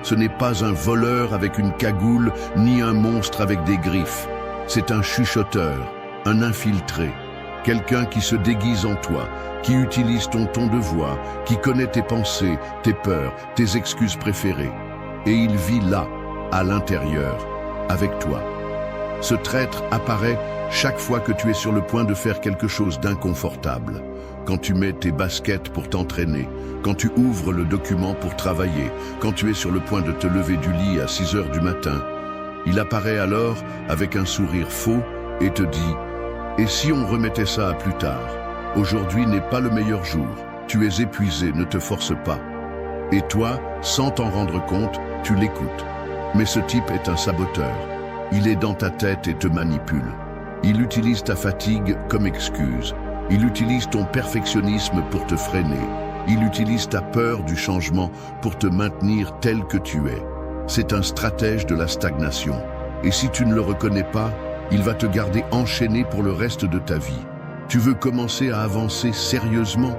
Ce n'est pas un voleur avec une cagoule, ni un monstre avec des griffes. C'est un chuchoteur, un infiltré. Quelqu'un qui se déguise en toi, qui utilise ton ton de voix, qui connaît tes pensées, tes peurs, tes excuses préférées. Et il vit là, à l'intérieur, avec toi. Ce traître apparaît chaque fois que tu es sur le point de faire quelque chose d'inconfortable. Quand tu mets tes baskets pour t'entraîner, quand tu ouvres le document pour travailler, quand tu es sur le point de te lever du lit à 6 heures du matin. Il apparaît alors avec un sourire faux et te dit « Et si on remettait ça à plus tard? Aujourd'hui n'est pas le meilleur jour. Tu es épuisé, ne te force pas. » Et toi, sans t'en rendre compte, tu l'écoutes. Mais ce type est un saboteur. Il est dans ta tête et te manipule. Il utilise ta fatigue comme excuse. Il utilise ton perfectionnisme pour te freiner. Il utilise ta peur du changement pour te maintenir tel que tu es. C'est un stratège de la stagnation. Et si tu ne le reconnais pas, il va te garder enchaîné pour le reste de ta vie. Tu veux commencer à avancer sérieusement?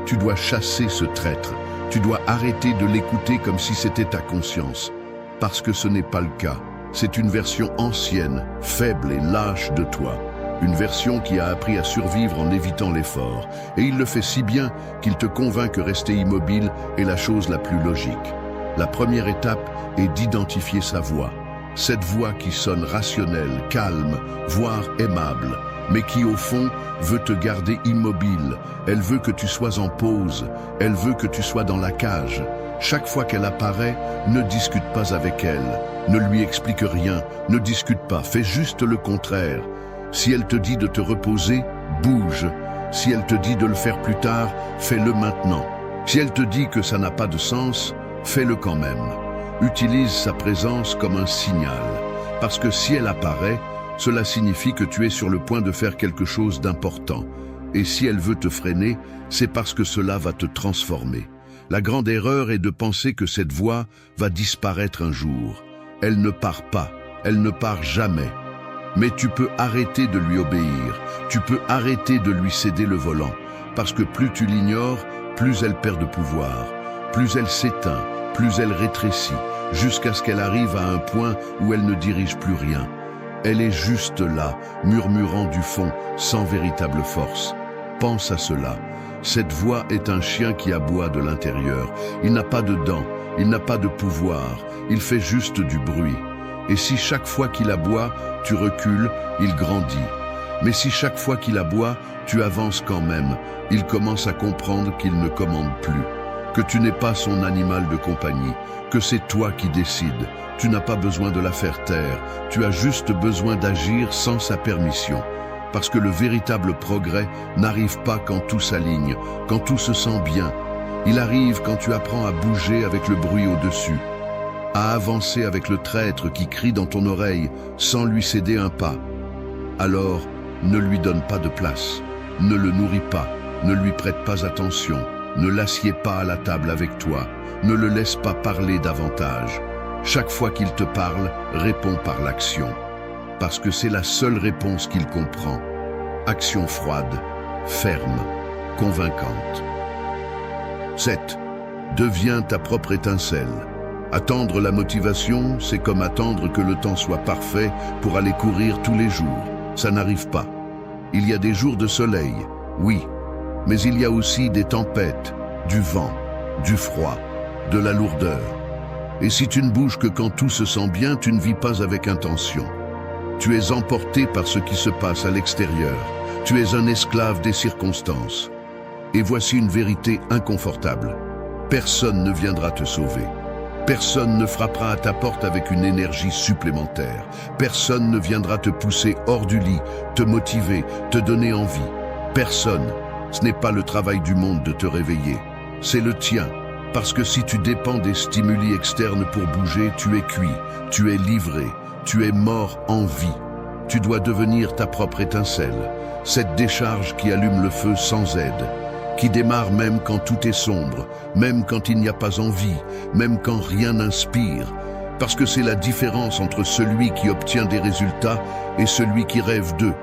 Tu dois chasser ce traître. Tu dois arrêter de l'écouter comme si c'était ta conscience. Parce que ce n'est pas le cas. C'est une version ancienne, faible et lâche de toi. Une version qui a appris à survivre en évitant l'effort. Et il le fait si bien qu'il te convainc que rester immobile est la chose la plus logique. La première étape est d'identifier sa voix. Cette voix qui sonne rationnelle, calme, voire aimable, mais qui au fond veut te garder immobile. Elle veut que tu sois en pause, elle veut que tu sois dans la cage. Chaque fois qu'elle apparaît, ne discute pas avec elle, ne lui explique rien, ne discute pas, fais juste le contraire. Si elle te dit de te reposer, bouge. Si elle te dit de le faire plus tard, fais-le maintenant. Si elle te dit que ça n'a pas de sens, fais-le quand même. Utilise sa présence comme un signal, parce que si elle apparaît, cela signifie que tu es sur le point de faire quelque chose d'important. Et si elle veut te freiner, c'est parce que cela va te transformer. La grande erreur est de penser que cette voix va disparaître un jour. Elle ne part pas, elle ne part jamais. Mais tu peux arrêter de lui obéir, tu peux arrêter de lui céder le volant, parce que plus tu l'ignores, plus elle perd de pouvoir, plus elle s'éteint, plus elle rétrécit, jusqu'à ce qu'elle arrive à un point où elle ne dirige plus rien. Elle est juste là, murmurant du fond, sans véritable force. Pense à cela. Cette voix est un chien qui aboie de l'intérieur. Il n'a pas de dents, il n'a pas de pouvoir, il fait juste du bruit. Et si chaque fois qu'il aboie, tu recules, il grandit. Mais si chaque fois qu'il aboie, tu avances quand même, il commence à comprendre qu'il ne commande plus. Que tu n'es pas son animal de compagnie, que c'est toi qui décides. Tu n'as pas besoin de la faire taire, tu as juste besoin d'agir sans sa permission. Parce que le véritable progrès n'arrive pas quand tout s'aligne, quand tout se sent bien. Il arrive quand tu apprends à bouger avec le bruit au-dessus, à avancer avec le traître qui crie dans ton oreille sans lui céder un pas. Alors, ne lui donne pas de place, ne le nourris pas, ne lui prête pas attention, ne l'assieds pas à la table avec toi, ne le laisse pas parler davantage. Chaque fois qu'il te parle, réponds par l'action. Parce que c'est la seule réponse qu'il comprend. Action froide, ferme, convaincante. 7. Deviens ta propre étincelle. Attendre la motivation, c'est comme attendre que le temps soit parfait pour aller courir tous les jours. Ça n'arrive pas. Il y a des jours de soleil, oui, mais il y a aussi des tempêtes, du vent, du froid, de la lourdeur. Et si tu ne bouges que quand tout se sent bien, tu ne vis pas avec intention. Tu es emporté par ce qui se passe à l'extérieur. Tu es un esclave des circonstances. Et voici une vérité inconfortable. Personne ne viendra te sauver. Personne ne frappera à ta porte avec une énergie supplémentaire. Personne ne viendra te pousser hors du lit, te motiver, te donner envie. Personne. Ce n'est pas le travail du monde de te réveiller. C'est le tien. Parce que si tu dépends des stimuli externes pour bouger, tu es cuit, tu es livré, tu es mort en vie. Tu dois devenir ta propre étincelle, cette décharge qui allume le feu sans aide, qui démarre même quand tout est sombre, même quand il n'y a pas envie, même quand rien n'inspire. Parce que c'est la différence entre celui qui obtient des résultats et celui qui rêve d'eux,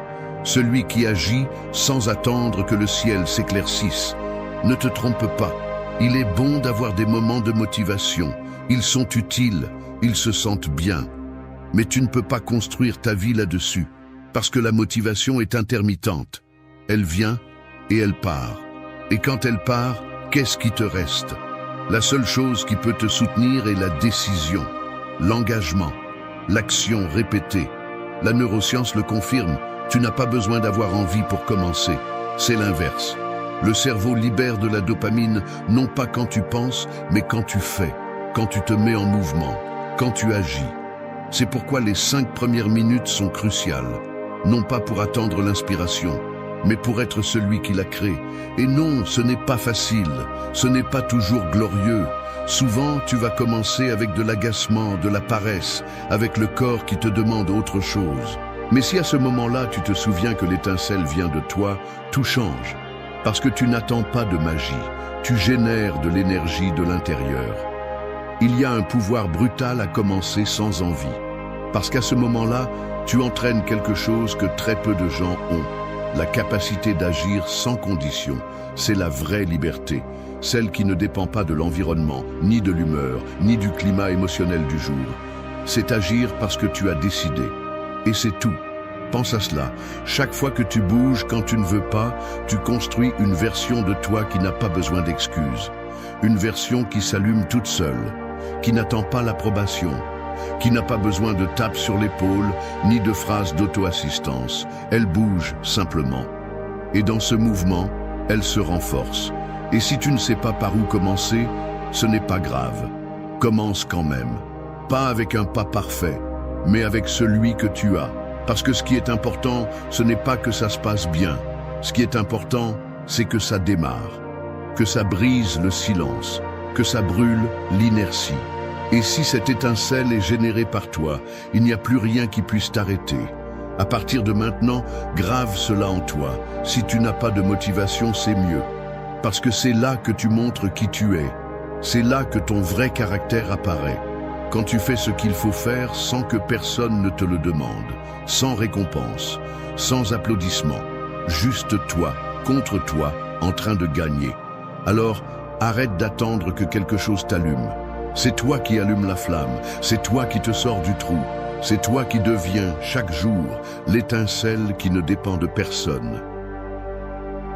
celui qui agit sans attendre que le ciel s'éclaircisse. Ne te trompe pas. Il est bon d'avoir des moments de motivation. Ils sont utiles, ils se sentent bien. Mais tu ne peux pas construire ta vie là-dessus, parce que la motivation est intermittente. Elle vient et elle part. Et quand elle part, qu'est-ce qui te reste? La seule chose qui peut te soutenir est la décision, l'engagement, l'action répétée. La neuroscience le confirme, tu n'as pas besoin d'avoir envie pour commencer. C'est l'inverse. Le cerveau libère de la dopamine, non pas quand tu penses, mais quand tu fais, quand tu te mets en mouvement, quand tu agis. C'est pourquoi les 5 premières minutes sont cruciales, non pas pour attendre l'inspiration, mais pour être celui qui l'a créé. Et non, ce n'est pas facile, ce n'est pas toujours glorieux. Souvent, tu vas commencer avec de l'agacement, de la paresse, avec le corps qui te demande autre chose. Mais si à ce moment-là, tu te souviens que l'étincelle vient de toi, tout change. Parce que tu n'attends pas de magie, tu génères de l'énergie de l'intérieur. Il y a un pouvoir brutal à commencer sans envie. Parce qu'à ce moment-là, tu entraînes quelque chose que très peu de gens ont. La capacité d'agir sans condition, c'est la vraie liberté. Celle qui ne dépend pas de l'environnement, ni de l'humeur, ni du climat émotionnel du jour. c'est agir parce que tu as décidé. Et c'est tout. Pense à cela. Chaque fois que tu bouges quand tu ne veux pas, tu construis une version de toi qui n'a pas besoin d'excuses. Une version qui s'allume toute seule, qui n'attend pas l'approbation, qui n'a pas besoin de tapes sur l'épaule, ni de phrases d'auto-assistance. Elle bouge simplement. Et dans ce mouvement, elle se renforce. Et si tu ne sais pas par où commencer, ce n'est pas grave. Commence quand même. Pas avec un pas parfait, mais avec celui que tu as. Parce que ce qui est important, ce n'est pas que ça se passe bien. Ce qui est important, c'est que ça démarre. Que ça brise le silence. Que ça brûle l'inertie. Et si cette étincelle est générée par toi, il n'y a plus rien qui puisse t'arrêter. À partir de maintenant, grave cela en toi. Si tu n'as pas de motivation, c'est mieux. Parce que c'est là que tu montres qui tu es. C'est là que ton vrai caractère apparaît. Quand tu fais ce qu'il faut faire sans que personne ne te le demande, sans récompense, sans applaudissements, juste toi, contre toi, en train de gagner. Alors, arrête d'attendre que quelque chose t'allume. C'est toi qui allume la flamme, c'est toi qui te sors du trou, c'est toi qui deviens, chaque jour, l'étincelle qui ne dépend de personne.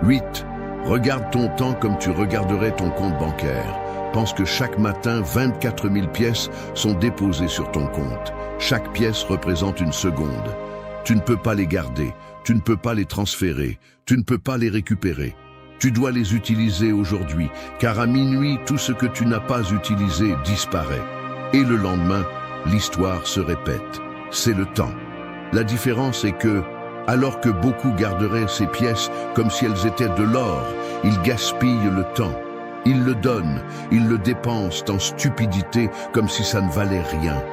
8. Regarde ton temps comme tu regarderais ton compte bancaire. Pense que chaque matin, 24 000 pièces sont déposées sur ton compte. Chaque pièce représente une seconde. Tu ne peux pas les garder, tu ne peux pas les transférer, tu ne peux pas les récupérer. Tu dois les utiliser aujourd'hui, car à minuit, tout ce que tu n'as pas utilisé disparaît. Et le lendemain, l'histoire se répète. C'est le temps. La différence est que, alors que beaucoup garderaient ces pièces comme si elles étaient de l'or, ils gaspillent le temps. Ils le donnent, ils le dépensent en stupidité comme si ça ne valait rien.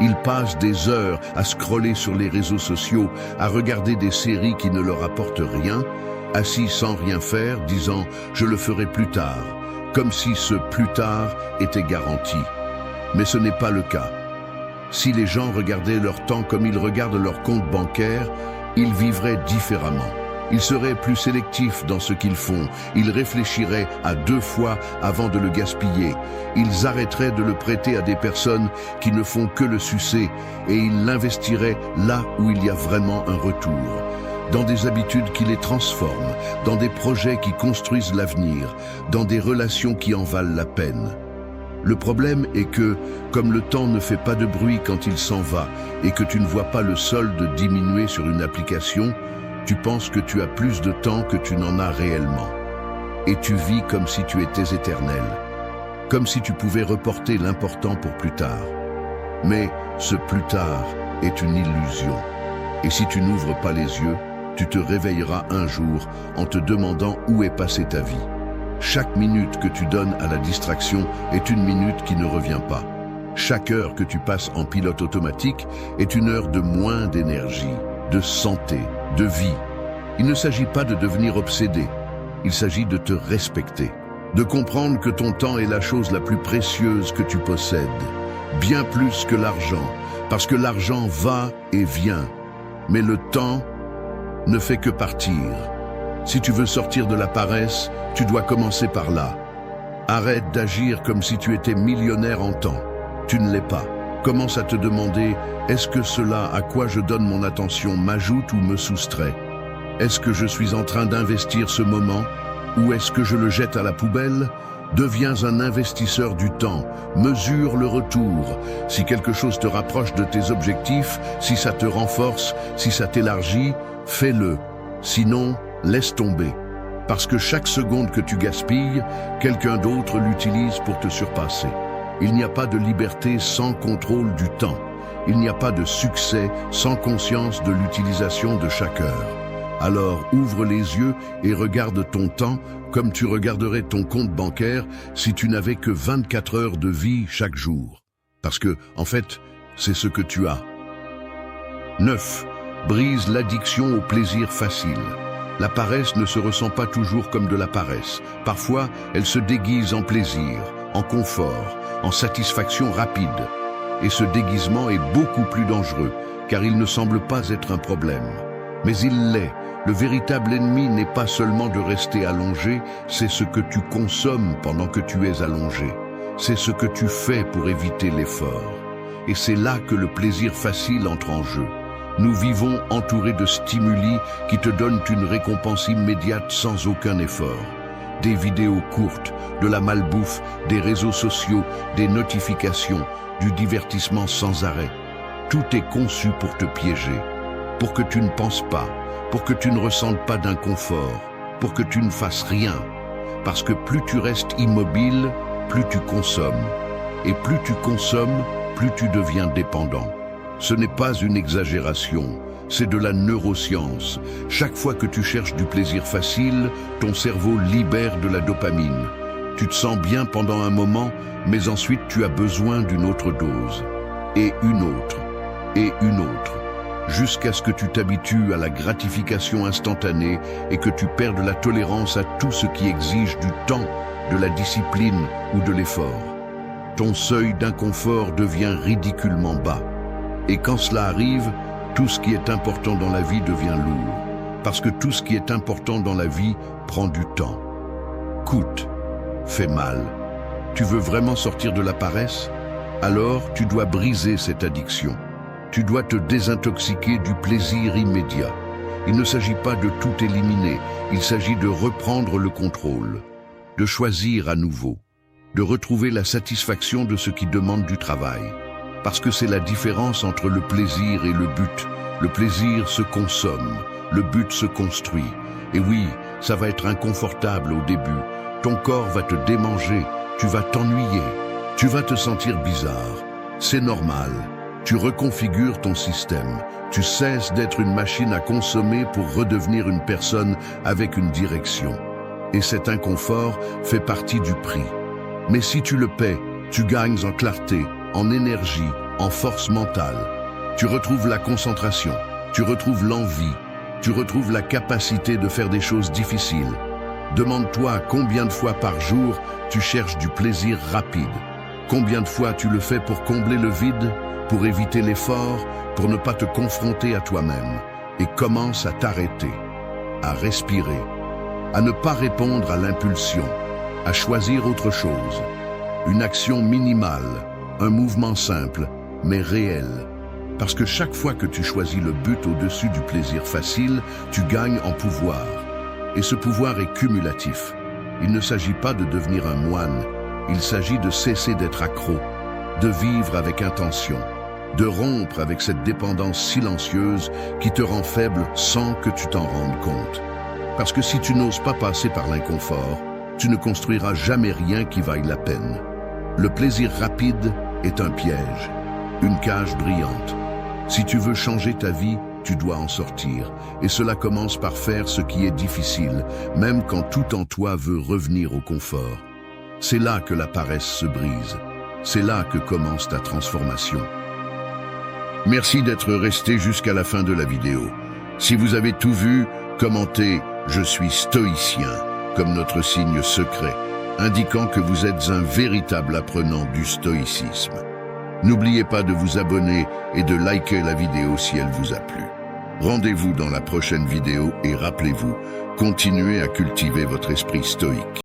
Ils passent des heures à scroller sur les réseaux sociaux, à regarder des séries qui ne leur apportent rien, assis sans rien faire, disant « je le ferai plus tard », comme si ce « plus tard » était garanti. Mais ce n'est pas le cas. Si les gens regardaient leur temps comme ils regardent leur compte bancaire, ils vivraient différemment. Ils seraient plus sélectifs dans ce qu'ils font. Ils réfléchiraient à 2 fois avant de le gaspiller. Ils arrêteraient de le prêter à des personnes qui ne font que le sucer et ils l'investiraient là où il y a vraiment un retour. Dans des habitudes qui les transforment, dans des projets qui construisent l'avenir, dans des relations qui en valent la peine. Le problème est que, comme le temps ne fait pas de bruit quand il s'en va et que tu ne vois pas le solde diminuer sur une application, tu penses que tu as plus de temps que tu n'en as réellement. Et tu vis comme si tu étais éternel, comme si tu pouvais reporter l'important pour plus tard. Mais ce plus tard est une illusion. Et si tu n'ouvres pas les yeux, tu te réveilleras un jour en te demandant où est passée ta vie. Chaque minute que tu donnes à la distraction est une minute qui ne revient pas. Chaque heure que tu passes en pilote automatique est une heure de moins d'énergie, de santé, de vie. Il ne s'agit pas de devenir obsédé, il s'agit de te respecter, de comprendre que ton temps est la chose la plus précieuse que tu possèdes, bien plus que l'argent, parce que l'argent va et vient, mais le temps ne fait que partir. Si tu veux sortir de la paresse, tu dois commencer par là. Arrête d'agir comme si tu étais millionnaire en temps. Tu ne l'es pas. Commence à te demander, est-ce que cela à quoi je donne mon attention m'ajoute ou me soustrait? Est-ce que je suis en train d'investir ce moment ou est-ce que je le jette à la poubelle? Deviens un investisseur du temps, mesure le retour. Si quelque chose te rapproche de tes objectifs, si ça te renforce, si ça t'élargit, fais-le. Sinon, laisse tomber. Parce que chaque seconde que tu gaspilles, quelqu'un d'autre l'utilise pour te surpasser. Il n'y a pas de liberté sans contrôle du temps. Il n'y a pas de succès sans conscience de l'utilisation de chaque heure. Alors ouvre les yeux et regarde ton temps comme tu regarderais ton compte bancaire si tu n'avais que 24 heures de vie chaque jour. Parce que, en fait, c'est ce que tu as. 9. Brise l'addiction au plaisir facile. La paresse ne se ressent pas toujours comme de la paresse. Parfois, elle se déguise en plaisir, en confort, en satisfaction rapide. Et ce déguisement est beaucoup plus dangereux, car il ne semble pas être un problème. Mais il l'est. Le véritable ennemi n'est pas seulement de rester allongé, c'est ce que tu consommes pendant que tu es allongé. C'est ce que tu fais pour éviter l'effort. et c'est là que le plaisir facile entre en jeu. Nous vivons entourés de stimuli qui te donnent une récompense immédiate sans aucun effort. Des vidéos courtes, de la malbouffe, des réseaux sociaux, des notifications, du divertissement sans arrêt. Tout est conçu pour te piéger, pour que tu ne penses pas, pour que tu ne ressentes pas d'inconfort, pour que tu ne fasses rien. Parce que plus tu restes immobile, plus tu consommes. Et plus tu consommes, plus tu deviens dépendant. Ce n'est pas une exagération, c'est de la neuroscience. Chaque fois que tu cherches du plaisir facile, ton cerveau libère de la dopamine. Tu te sens bien pendant un moment, mais ensuite tu as besoin d'une autre dose. Et une autre. Et une autre. Jusqu'à ce que tu t'habitues à la gratification instantanée et que tu perdes la tolérance à tout ce qui exige du temps, de la discipline ou de l'effort. Ton seuil d'inconfort devient ridiculement bas. Et quand cela arrive, tout ce qui est important dans la vie devient lourd. Parce que tout ce qui est important dans la vie prend du temps. Coûte, fait mal. Tu veux vraiment sortir de la paresse? Alors tu dois briser cette addiction. Tu dois te désintoxiquer du plaisir immédiat. Il ne s'agit pas de tout éliminer, il s'agit de reprendre le contrôle, de choisir à nouveau, de retrouver la satisfaction de ce qui demande du travail. Parce que c'est la différence entre le plaisir et le but. Le plaisir se consomme, le but se construit. Et oui, ça va être inconfortable au début. Ton corps va te démanger, tu vas t'ennuyer, tu vas te sentir bizarre. C'est normal. Tu reconfigures ton système. Tu cesses d'être une machine à consommer pour redevenir une personne avec une direction. Et cet inconfort fait partie du prix. Mais si tu le paies, tu gagnes en clarté, en énergie, en force mentale. Tu retrouves la concentration, tu retrouves l'envie, tu retrouves la capacité de faire des choses difficiles. Demande-toi combien de fois par jour tu cherches du plaisir rapide. Combien de fois tu le fais pour combler le vide, pour éviter l'effort, pour ne pas te confronter à toi-même. Et commence à t'arrêter, à respirer, à ne pas répondre à l'impulsion, à choisir autre chose. Une action minimale, un mouvement simple, mais réel. Parce que chaque fois que tu choisis le but au-dessus du plaisir facile, tu gagnes en pouvoir. Et ce pouvoir est cumulatif. Il ne s'agit pas de devenir un moine, il s'agit de cesser d'être accro, de vivre avec intention, de rompre avec cette dépendance silencieuse qui te rend faible sans que tu t'en rendes compte. Parce que si tu n'oses pas passer par l'inconfort, tu ne construiras jamais rien qui vaille la peine. Le plaisir rapide est un piège, une cage brillante. Si tu veux changer ta vie, tu dois en sortir. Et cela commence par faire ce qui est difficile, même quand tout en toi veut revenir au confort. C'est là que la paresse se brise. C'est là que commence ta transformation. Merci d'être resté jusqu'à la fin de la vidéo. Si vous avez tout vu, commentez « Je suis stoïcien » comme notre signe secret, indiquant que vous êtes un véritable apprenant du stoïcisme. N'oubliez pas de vous abonner et de liker la vidéo si elle vous a plu. Rendez-vous dans la prochaine vidéo et rappelez-vous, continuez à cultiver votre esprit stoïque.